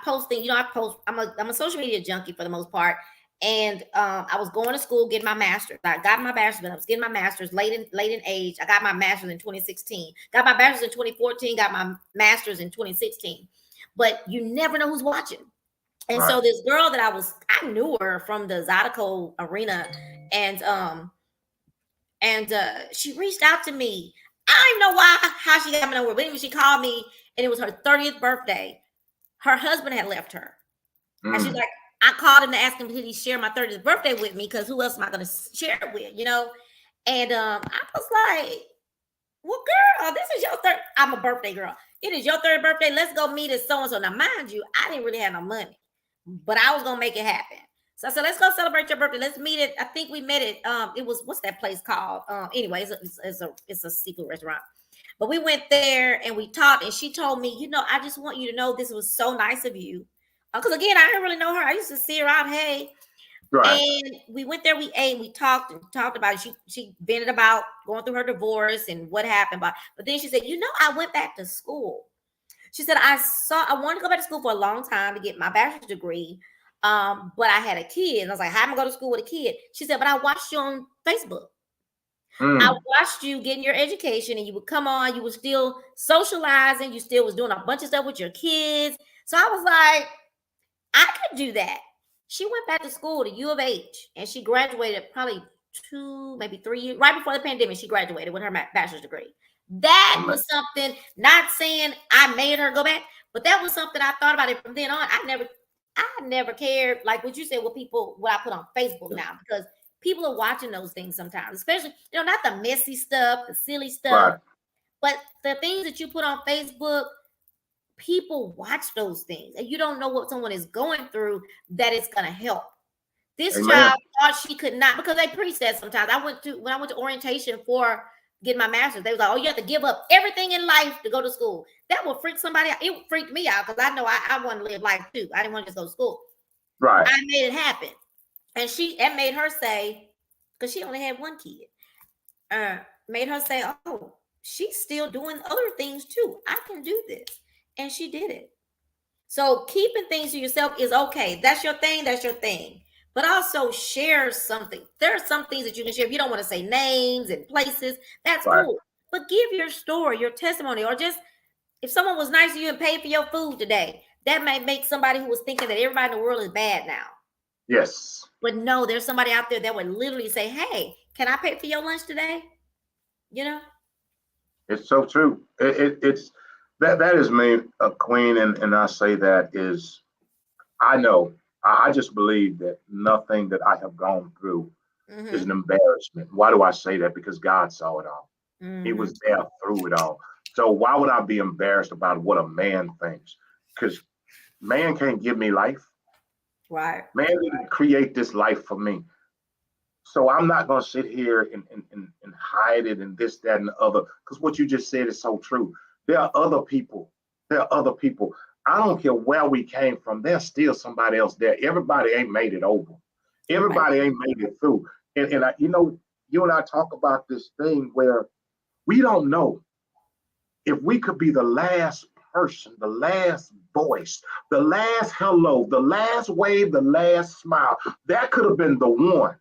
post things. I'm a social media junkie for the most part. And I was going to school, getting my master's. I got my bachelor's, but I was getting my master's late in age. I got my master's in 2016. Got my bachelor's in 2014. Got my master's in 2016. But you never know who's watching. And so this girl that I knew her from the Zydeco arena, and she reached out to me. I don't know how she got my number, but anyway, she called me, and it was her 30th birthday. Her husband had left her, and she's like, I called him to ask him did he share my 30th birthday with me, because who else am I going to share it with, And I was like, well, girl, this is your third. I'm a birthday girl. It is your third birthday. Let's go meet at so and so. Now, mind you, I didn't really have no money, but I was gonna make it happen. So I said, let's go celebrate your birthday. Let's meet it. I think we met it. It was, what's that place called? Anyway, it's a seafood restaurant. But we went there and we talked, and she told me, I just want you to know this was so nice of you. Because again, I didn't really know her. I used to see her out, hey. Right. And we went there, we ate, we talked about it. She vented about going through her divorce and what happened. But then she said, I went back to school. She said, I wanted to go back to school for a long time to get my bachelor's degree. But I had a kid. And I was like, how am I going to school with a kid? She said, but I watched you on Facebook. I watched you getting your education, and you would come on, you were still socializing. You still was doing a bunch of stuff with your kids. So I was like, I could do that. She went back to school to U of H, and she graduated probably 2, maybe 3 years, right before the pandemic. She graduated with her bachelor's degree. That was something, not saying I made her go back, but that was something I thought about it from then on. I never cared, like what you said, what I put on Facebook now, because people are watching those things sometimes, especially, not the messy stuff, the silly stuff, but the things that you put on Facebook. People watch those things, and you don't know what someone is going through that it's going to help. This child thought she could not, because they preach that sometimes. When I went to orientation for getting my master's, they was like, oh, you have to give up everything in life to go to school. That will freak somebody out. It freaked me out, because I know I want to live life too. I didn't want to just go to school. Right. I made it happen. And that made her say, because she only had one kid, made her say, oh, she's still doing other things too. I can do this. And she did it. So keeping things to yourself is okay. That's your thing. but also share something. There are some things that you can share. If you don't want to say names and places, that's Right. cool. But give your story, your testimony, or just if someone was nice to you and paid for your food today, that might make somebody who was thinking that everybody in the world is bad now. Yes. But no, there's somebody out there that would literally say, "Hey, can I pay for your lunch today?" You know? It's so true. It's that is me, a queen, and I say that is I know. I just believe that nothing that I have gone through is Mm-hmm. an embarrassment. Why do I say that? Because God saw it all. He Mm-hmm. was there through it all. So why would I be embarrassed about what a man thinks? Because man can't give me life. Right. Man didn't create this life for me. So I'm not going to sit here and hide it and this, that, and the other. Because what you just said is so true. There are other people. There are other people. I don't care where we came from. There's still somebody else there. Everybody ain't made it over. Right. Everybody ain't made it through. And I, you and I talk about this thing where we don't know if we could be the last person, the last voice, the last hello, the last wave, the last smile. That could have been the one.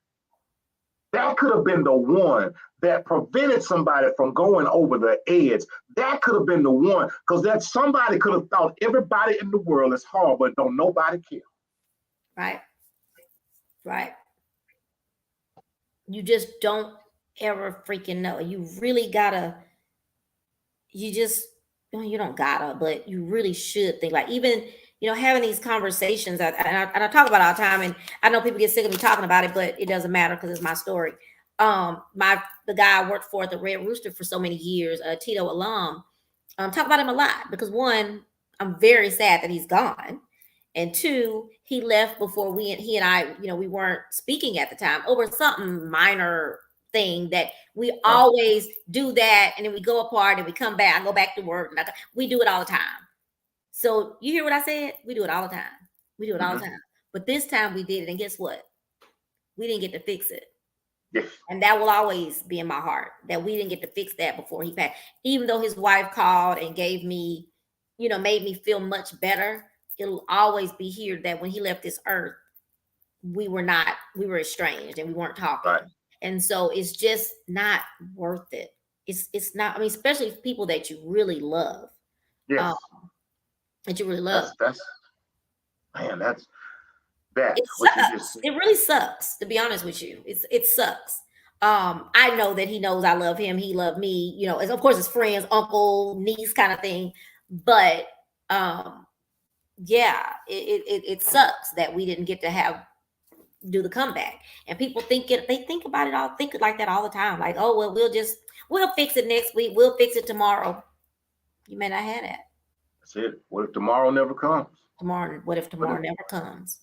That could have been the one that prevented somebody from going over the edge. That could have been the one because that somebody could have thought everybody in the world is horrible, but don't nobody care. Right. Right. You just don't ever freaking know. You really gotta, you just, well, you don't gotta, but you really should think like even, having these conversations. And I talk about it all the time, and I know people get sick of me talking about it, but it doesn't matter because it's my story. The guy I worked for at the Red Rooster for so many years, a Tito alum, talk about him a lot because one, I'm very sad that he's gone. And two, he left before he and I, we weren't speaking at the time over something minor thing that we Right. always do that. And then we go apart and we come back, I go back to work. And we do it all the time. So you hear what I said? We do it all the time. We do it all the Mm-hmm. time. But this time we did it. And guess what? We didn't get to fix it. Yes. And that will always be in my heart that we didn't get to fix that before he passed. Even though his wife called and gave me, made me feel much better, it'll always be here that when he left this earth, we were estranged and we weren't talking. Right. And so it's just not worth it. It's not, especially people that you really love. Yes. Um, that you really love. That's man, that's that It what you just sucks. said. It really sucks, to be honest with you. It sucks. I know that he knows I love him. He loved me, as of course his friends, uncle, niece kind of thing. But yeah, it sucks that we didn't get to do the comeback. And people they think about it all, think like that all the time. Like, oh well, we'll fix it next week. We'll fix it tomorrow. You may not have that. That's it. What if tomorrow never comes? Tomorrow, what if What tomorrow if, never comes?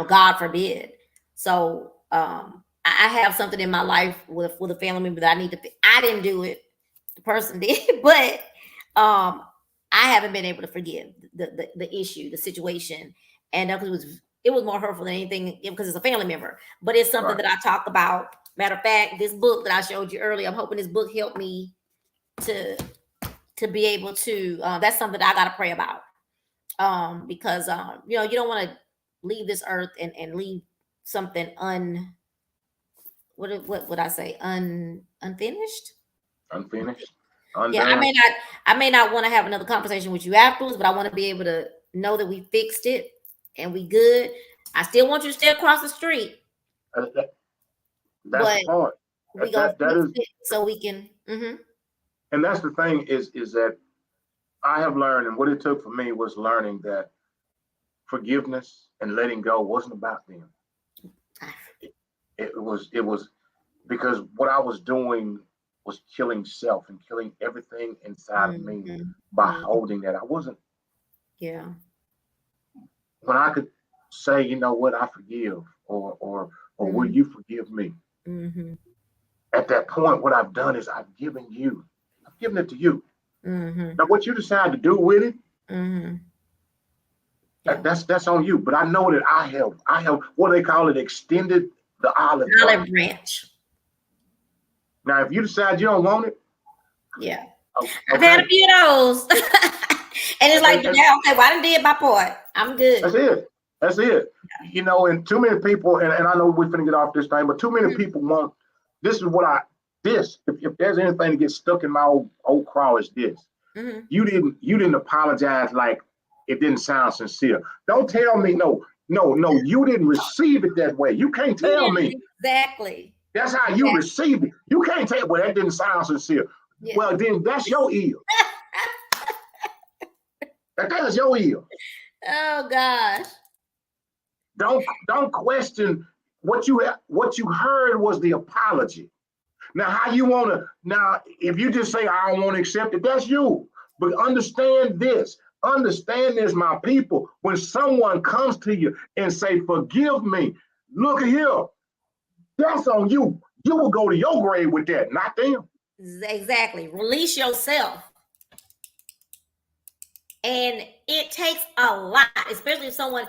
God forbid. So I have something in my life with a family member that I need to I didn't do it. The person did, but I haven't been able to forgive the issue, the situation. And it was more hurtful than anything because it's a family member. But it's something right. that I talk about. Matter of fact, this book that I showed you earlier, I'm hoping this book helped me to be able to that's something that I gotta pray about. Because you don't want to leave this earth and leave something what would I say, unfinished. Unfinished. Yeah, Undone. I may not want to have another conversation with you afterwards, but I want to be able to know that we fixed it and we good. I still want you to stay across the street, That's the but part. we gonna That fix is, it so we can. and that's the thing is that I have learned, and what it took for me was learning that forgiveness and letting go wasn't about them. It was because what I was doing was killing self and killing everything inside of me by Mhm. holding that. I wasn't Yeah. when I could say, you know what, I forgive, or will Mhm. you forgive me? Mhm. At that point, what I've done is I've given it to you. Mhm. Now, what you decide to do with it, Mhm. Yeah. that's on you. But I know that I have what they call it, extended the olive Olive branch. branch. Now, if you decide you don't want it, Yeah. I've had a okay, few of those. And it's like, and yeah, okay, well, I done did my part. I'm that's good. it. That's it. You know, and too many people, and I know we're finna get off this thing, but too many people want this is what if there's anything to get stuck in my old craw is this. Mm-hmm. You didn't apologize like it didn't sound sincere. Don't tell me no, you didn't receive it that way. You can't tell me. Exactly. That's how you received it. You can't tell, well, that didn't sound sincere. Yeah. Well, then that's your ear. That's your ear. Oh gosh. Don't question what you heard was the apology. Now, how you want to, now, if you just say, I don't want to accept it, that's you. But understand this, my people. When someone comes to you and say, forgive me, look here, that's on you. You will go to your grave with that, not them. Exactly. Release yourself. And it takes a lot, especially if someone,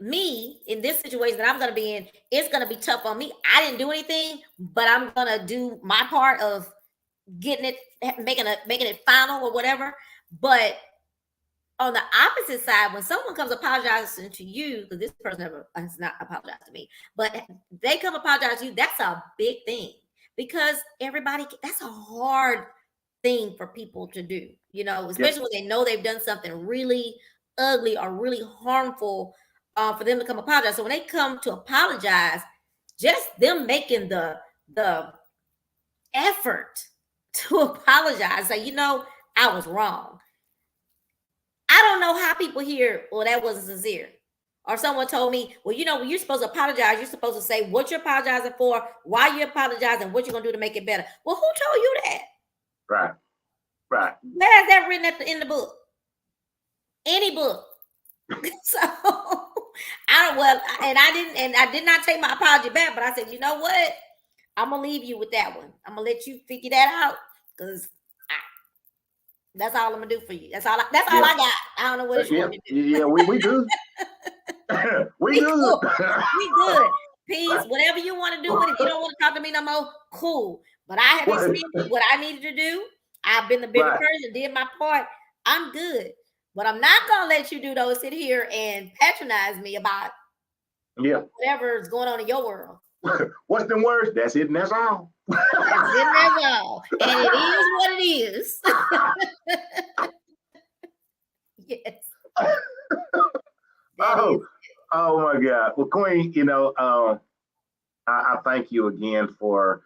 me in this situation that I'm going to be in, it's going to be tough on me. I didn't do anything, but I'm going to do my part of getting it, making it final or whatever. But on the opposite side, when someone comes apologizing to you, because this person has not apologized to me, but they come apologize to you, that's a big thing, because that's a hard thing for people to do, you know, especially when they know they've done something really ugly or really harmful, for them to come apologize. So when they come to apologize, just them making the effort to apologize, say, you know, I was wrong. I don't know how people hear, well, that wasn't sincere. Or someone told me, well, you know, when you're supposed to apologize, you're supposed to say what you're apologizing for, why you're apologizing, what you're going to do to make it better. Well, who told you that? Right. Where is that written in the book? Any book. So I did not take my apology back, but I said, you know what? I'm going to leave you with that one. I'm going to let you figure that out, because that's all I'm gonna do for you. That's all I got. I don't know what you want to do. Yeah, we good. we good. We good. Peace. Whatever you want to do with it. If you don't want to talk to me no more, cool. But I have experienced what I needed to do. I've been the bigger person, did my part. I'm good. But I'm not gonna let you sit here and patronize me about whatever's going on in your world. What's the words? That's it and that's all. That's it and that's all. And it is what it is. Yes. Oh my God. Well, Queen, you know, I thank you again for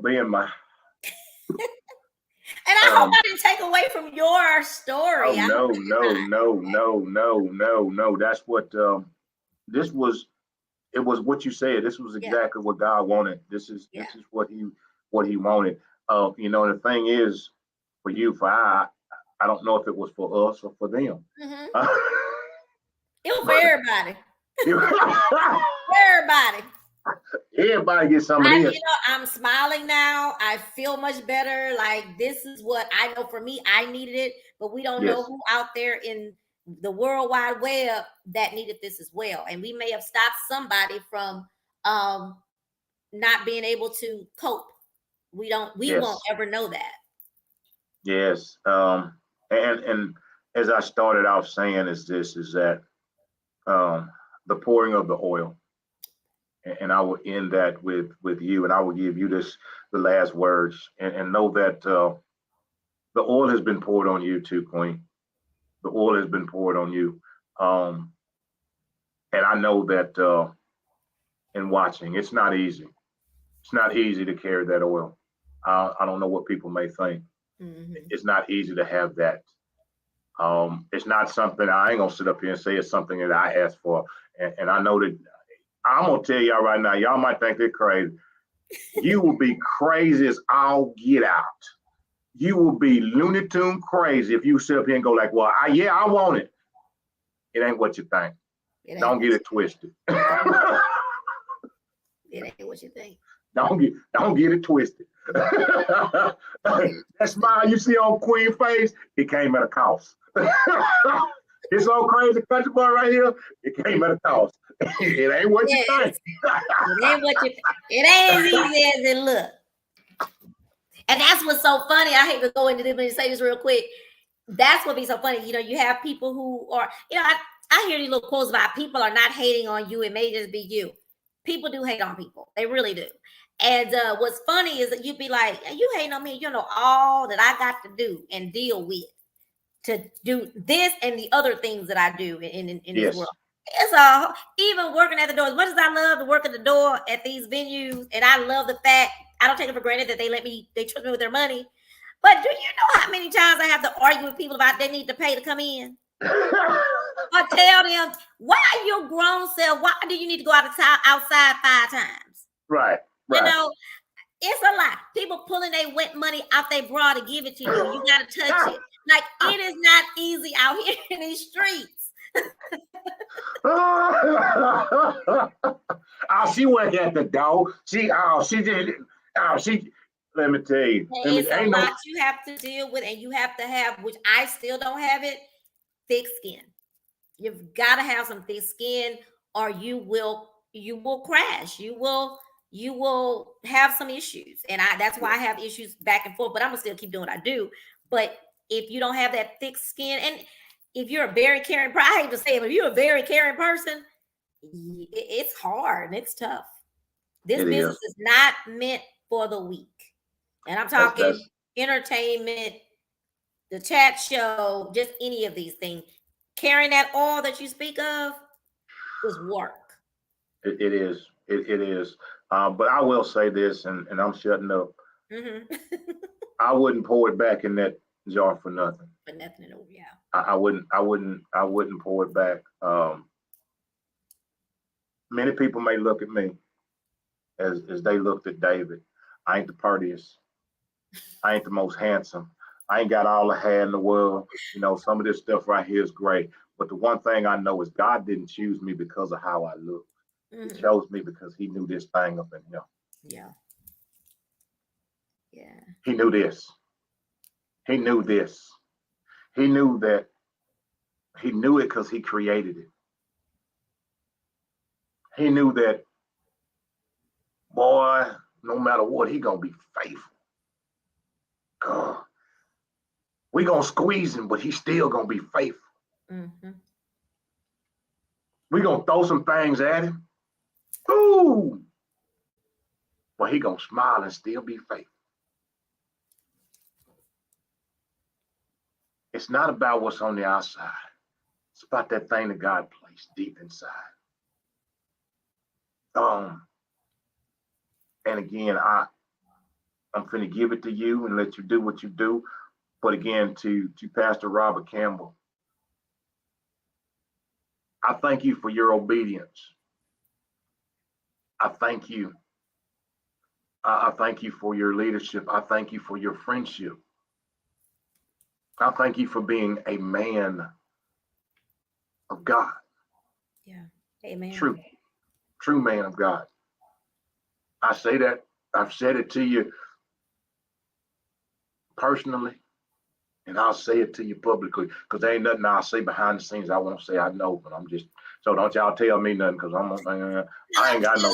being my. And I hope I didn't take away from your story. Oh, no. That's what this was. It was what you said. This was exactly what God wanted. This is what he wanted. You know, the thing is, for you, I don't know if it was for us or for them. Mm-hmm. It was for everybody. Everybody. Everybody gets some of this. You know, I'm smiling now. I feel much better. Like, this is what I know for me. I needed it, but we don't know who out there in the World Wide Web that needed this as well. And we may have stopped somebody from not being able to cope. We won't ever know that. Yes. And as I started off saying is that the pouring of the oil. And I will end that with you, and I will give you the last words, and know that the oil has been poured on you too, Queen. The oil has been poured on you. And I know that in watching, it's not easy. It's not easy to carry that oil. I don't know what people may think. Mm-hmm. It's not easy to have that. It's not something, I ain't gonna sit up here and say it's something that I asked for. And I know that I'm gonna tell y'all right now, y'all might think they're crazy. You will be crazy as all get out. You will be Looney Tune crazy if you sit up here and go like, well, I want it. It ain't what you think. Don't get it twisted. It ain't what you think. Don't get it twisted. That smile you see on Queen's face, it came at a cost. This old crazy country boy right here, it came at a cost. It ain't what you think. It ain't as easy as it look. And that's what's so funny. I hate to go into this, but say this real quick. That's what be so funny. You know, you have people who are, you know, I hear these little quotes about people are not hating on you. It may just be you. People do hate on people. They really do. And what's funny is that you'd be like, you hating on me. You know all that I got to do and deal with to do this and the other things that I do in this world. It's all, even working at the door. As much as I love to work at the door at these venues, and I love the fact I don't take it for granted that they trust me with their money. But do you know how many times I have to argue with people about they need to pay to come in? Or tell them, why your grown self, why do you need to go outside 5 times? Right. You know, it's a lot. People pulling their wet money out their bra to give it to you. You got to touch it. Like, it is not easy out here in these streets. She went at the door. She did. Let me tell you. It's a lot you have to deal with, and you have to have, which I still don't have it, thick skin. You've got to have some thick skin, or you will crash. You will have some issues, and that's why I have issues back and forth. But I'm gonna still keep doing what I do. But if you don't have that thick skin, and if you're a very caring, I hate to say it, but if you're a very caring person, it's hard and it's tough. This business is not meant for the weak. And I'm talking entertainment, the chat show, just any of these things. Carrying that all that you speak of is work. It is. It is. But I will say this, and I'm shutting up. Mm-hmm. I wouldn't pour it back in that jar for nothing. For nothing at all, yeah. I wouldn't pour it back. Many people may look at me as they looked at David. I ain't the prettiest. I ain't the most handsome. I ain't got all the hair in the world. You know, some of this stuff right here is great. But the one thing I know is God didn't choose me because of how I look. Mm-hmm. He chose me because he knew this thing up in him. Yeah. Yeah. He knew this. He knew this. He knew that. He knew it because he created it. He knew that, boy, no matter what, he gonna be faithful. God. We gonna squeeze him, but he's still gonna be faithful. Mm-hmm. We gonna throw some things at him. Ooh. But he gonna smile and still be faithful. It's not about what's on the outside. It's about that thing that God placed deep inside. And again, I'm finna give it to you and let you do what you do. But again, to Pastor Robert Campbell, I thank you for your obedience. I thank you. I thank you for your leadership. I thank you for your friendship. I thank you for being a man of God. Yeah. Amen. True man of God. I say that. I've said it to you personally, and I'll say it to you publicly, because there ain't nothing I'll say behind the scenes I won't say I know, but I'm just, so don't y'all tell me nothing, because I ain't got no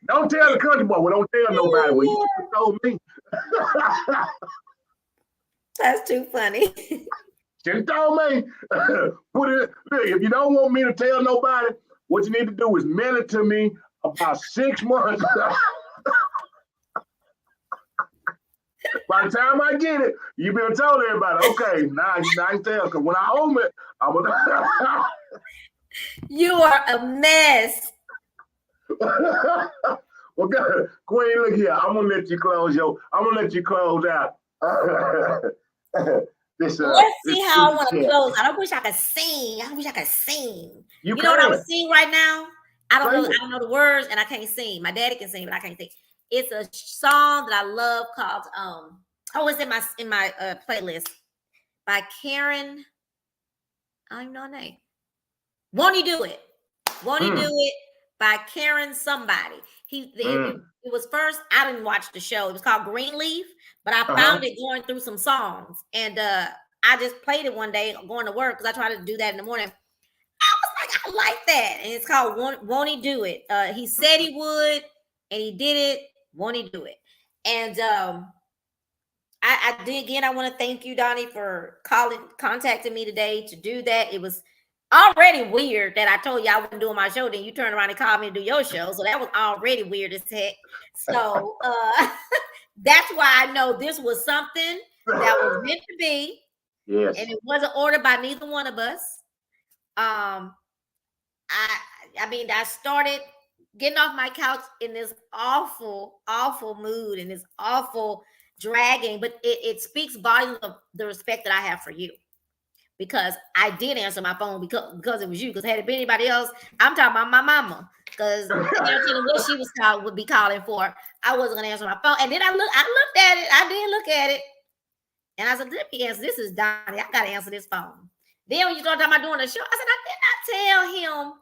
don't tell the country boy. Well, don't tell nobody. Well, you told me. That's too funny. Just told me. Look, if you don't want me to tell nobody, what you need to do is mail it to me about 6 months. By the time I get it, you better tell everybody, okay, now I can tell, because when I own it, I'm gonna You are a mess. Well, good. Queen, look here. I'm gonna let you close out. Let's see how I want to close. I wish I could sing. You know what I would sing right now? I don't know the words, and I can't sing. My daddy can sing, but I can't sing. It's a song that I love called it's in my playlist by Karen. I don't even know her name. Won't He Do It? Won't He Do It? By Karen somebody. It was first, I didn't watch the show. It was called Greenleaf, but I found it going through some songs. And I just played it one day going to work, because I try to do that in the morning. I was like, I like that. And it's called Won't He Do It? He said he would, and he did it. Won't he do it? And I did again. I want to thank you, Donnie, for contacting me today to do that. It was already weird that I told you I wasn't doing my show, then you turned around and called me to do your show. So that was already weird as heck. So that's why I know this was something that was meant to be. Yes. And it wasn't ordered by neither one of us. I mean, I started getting off my couch in this awful, awful mood and this awful dragging, but it speaks volumes of the respect that I have for you. Because I did answer my phone because it was you. Because had it been anybody else, I'm talking about my mama. Because what she would be calling for, I wasn't gonna answer my phone. And then I looked at it. I did look at it, and I said, "Let me answer. This is Donnie. I gotta answer this phone." Then when you start talking about doing a show, I said, "I did not tell him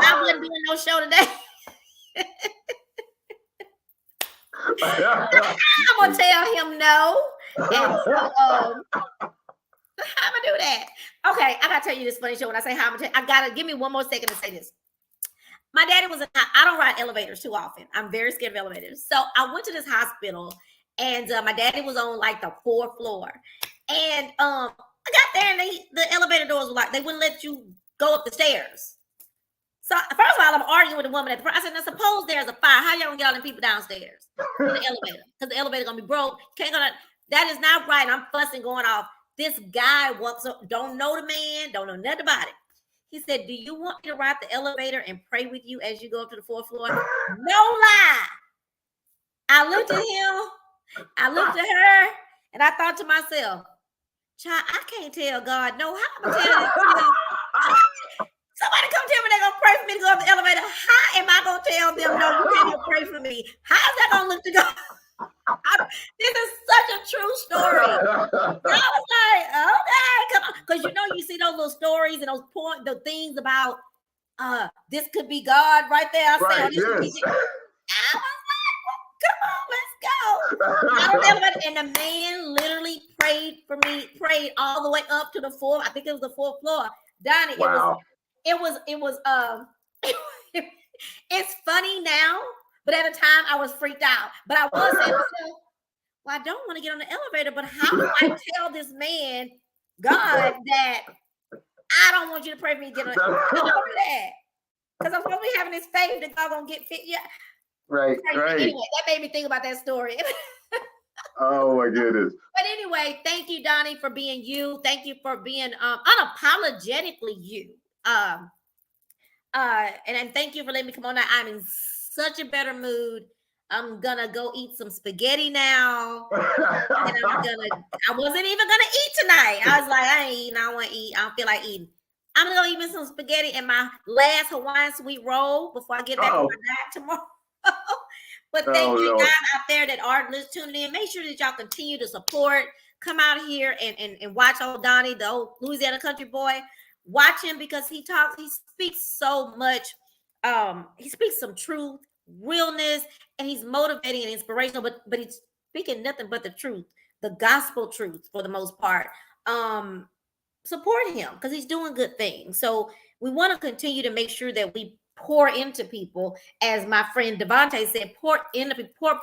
I wasn't doing no show today." I'm gonna tell him no. And so, how am I do that? Okay, I gotta tell you this funny show. When I say how I'm gonna I gotta give me one more second to say this. My daddy was I don't ride elevators too often. I'm very scared of elevators. So I went to this hospital, and my daddy was on like the 4th floor. And I got there, and the elevator doors were like, they wouldn't let you go up the stairs. So first of all, I'm arguing with the woman at the front. I said, now suppose there's a fire. How y'all gonna get all them people downstairs in the elevator? Because the elevator gonna be broke. Can't go. That is not right. I'm fussing, going off. This guy walks up, don't know the man, don't know nothing about it. He said, do you want me to ride the elevator and pray with you as you go up to the 4th floor? No lie. I looked at him, I looked at her, and I thought to myself, child, I can't tell God no. How am I telling him? Somebody come tell me they're gonna pray for me to go up the elevator. How am I gonna tell them no, you can't pray for me? How's that gonna look to God? This is such a true story. I was like, okay, come on. Because you see those little stories and the things about this could be God right there. I said, I was like, well, come on, let's go. And the man literally prayed for me, prayed all the way up to the 4th. I think it was the 4th floor. Donnie, wow. It was it's funny now, but at the time I was freaked out. But I was saying to myself, well, I don't want to get on the elevator, but how do I tell this man, God, that I don't want you to pray for me to get on the elevator? Because I'm supposed to be having this faith that God gonna get fit. Yeah. Right. Anyway, that made me think about that story. Oh my goodness. But anyway, thank you, Donnie, for being you. Thank you for being unapologetically you. And thank you for letting me come on. I'm in such a better mood. I'm gonna go eat some spaghetti now. And I wasn't even gonna eat tonight. I was like, I ain't eating. I don't want to eat. I don't feel like eating. I'm gonna go eat me some spaghetti and my last Hawaiian sweet roll before I get back to my diet tomorrow. But thank you guys out there that are tuning in. Make sure that y'all continue to support. Come out here and watch old Donnie, the old Louisiana country boy. Watch him because he speaks so much. He speaks some truth, realness, and he's motivating and inspirational, but he's speaking nothing but the truth, the gospel truth for the most part. Support him because he's doing good things. So we want to continue to make sure that we pour into people, as my friend Devontae said, pour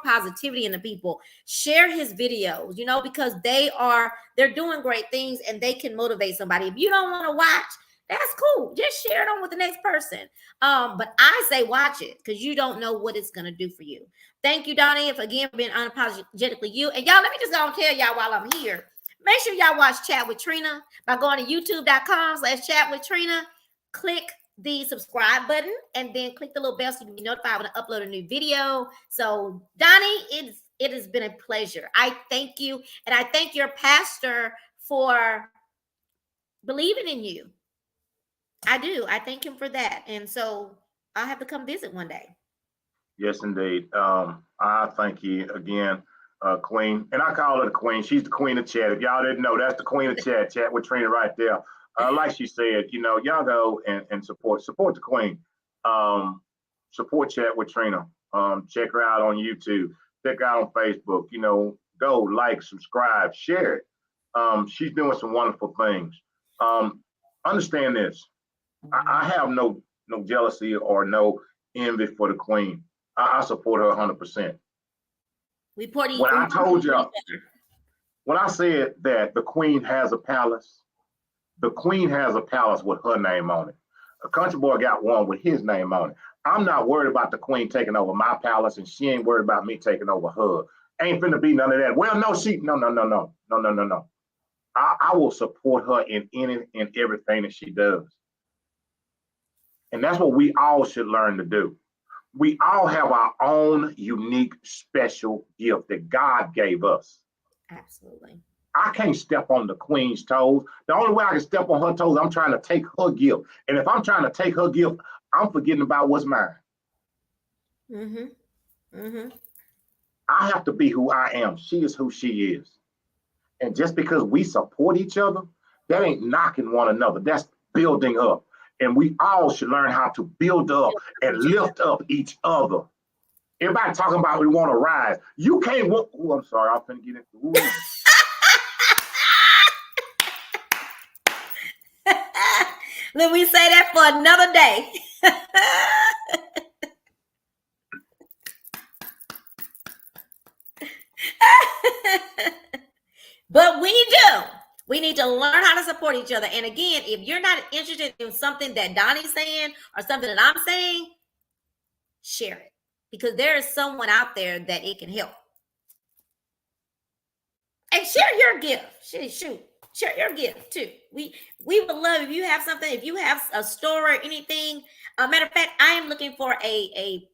positivity into people. Share his videos, because they're doing great things and they can motivate somebody. If you don't want to watch, that's cool. Just share it on with the next person. But I say watch it because you don't know what it's going to do for you. Thank you, Donnie, for being unapologetically you. And y'all, let me just go and tell y'all while I'm here. Make sure y'all watch Chat with Trina by going to youtube.com/Chat with Trina. Click the subscribe button and then click the little bell so you can be notified when I upload a new video. So, Donnie, it has been a pleasure. I thank you, and I thank your pastor for believing in you. I do. I thank him for that. And so I'll have to come visit one day. Yes, indeed. I thank you again, Queen. And I call her the Queen. She's the Queen of Chat. If y'all didn't know, that's the Queen of Chat. Chat with Trina right there. Like she said, y'all go and support the Queen. Support Chat with Trina. Check her out on YouTube. Check her out on Facebook. Go like, subscribe, share it. She's doing some wonderful things. Understand this. I have no jealousy or no envy for the Queen. I support her 100%. We support when I told y'all, When I said that the queen has a palace, the queen has a palace with her name on it. A country boy got one with his name on it. I'm not worried about the queen taking over my palace, and she ain't worried about me taking over her. Ain't finna be none of that. Well, no, no. I will support her in any and everything that she does. And that's what we all should learn to do. We all have our own unique, special gift that God gave us. Absolutely. I can't step on the queen's toes. The only way I can step on her toes, I'm trying to take her gift. And if I'm trying to take her gift, I'm forgetting about what's mine. I have to be who I am. She is who she is. And just because we support each other, that ain't knocking one another. That's building up. And we all should learn how to build up and lift up each other. Everybody talking about we want to rise. You can't walk. Oh, I'm sorry. I'm finna get into Let me say that for another day. But we need to learn how to support each other. And again, if you're not interested in something that Donnie's saying or something that I'm saying, share it, because there is someone out there that it can help. And share your gift. Shoot. Share your gift too. We would love if you have something, if you have a story or anything. Matter of fact, I am looking for a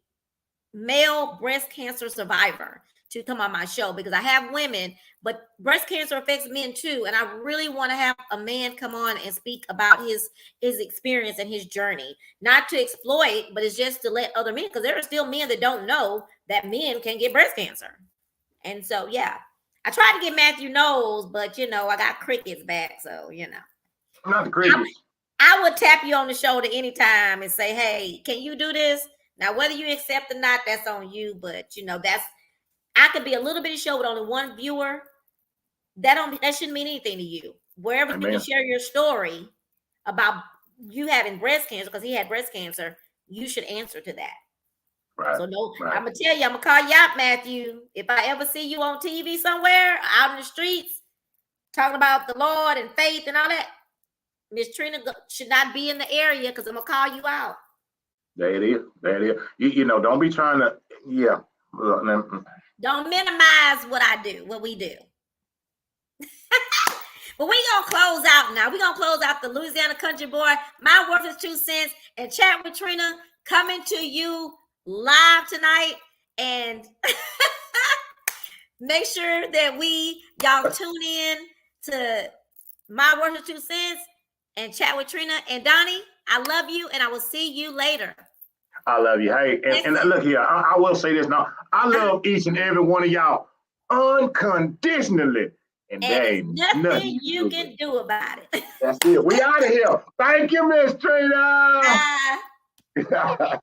male breast cancer survivor to come on my show, because I have women, but breast cancer affects men too. And I really want to have a man come on and speak about his experience and his journey, not to exploit, but it's just to let other men, because there are still men that don't know that men can get breast cancer. And so, yeah, I tried to get Matthew Knowles, but I got crickets back. So, not the crickets. I would tap you on the shoulder anytime and say, hey, can you do this? Now, whether you accept or not, that's on you. But, I could be a little bitty show with only one viewer. That shouldn't mean anything to you. Wherever you can share your story about you having breast cancer, because he had breast cancer, you should answer to that. Right. So I'm gonna tell you, I'm gonna call you out, Matthew. If I ever see you on TV somewhere, out in the streets, talking about the Lord and faith and all that, Miss Trina should not be in the area, because I'm gonna call you out. There it is. You don't be trying to, yeah. Don't minimize what we do. But we gonna close out now. We're gonna close out the Louisiana Country Boy, My Worth is 2 cents, and Chat with Trina, coming to you live tonight. And make sure that y'all tune in to My Worth is 2 cents and Chat with Trina. And Donnie, I love you, and I will see you later. I love you. Hey, and look here, I will say this now. I love each and every one of y'all unconditionally. And there's nothing you can do about it. That's it. We out of here. Thank you, Miss Trina. Bye.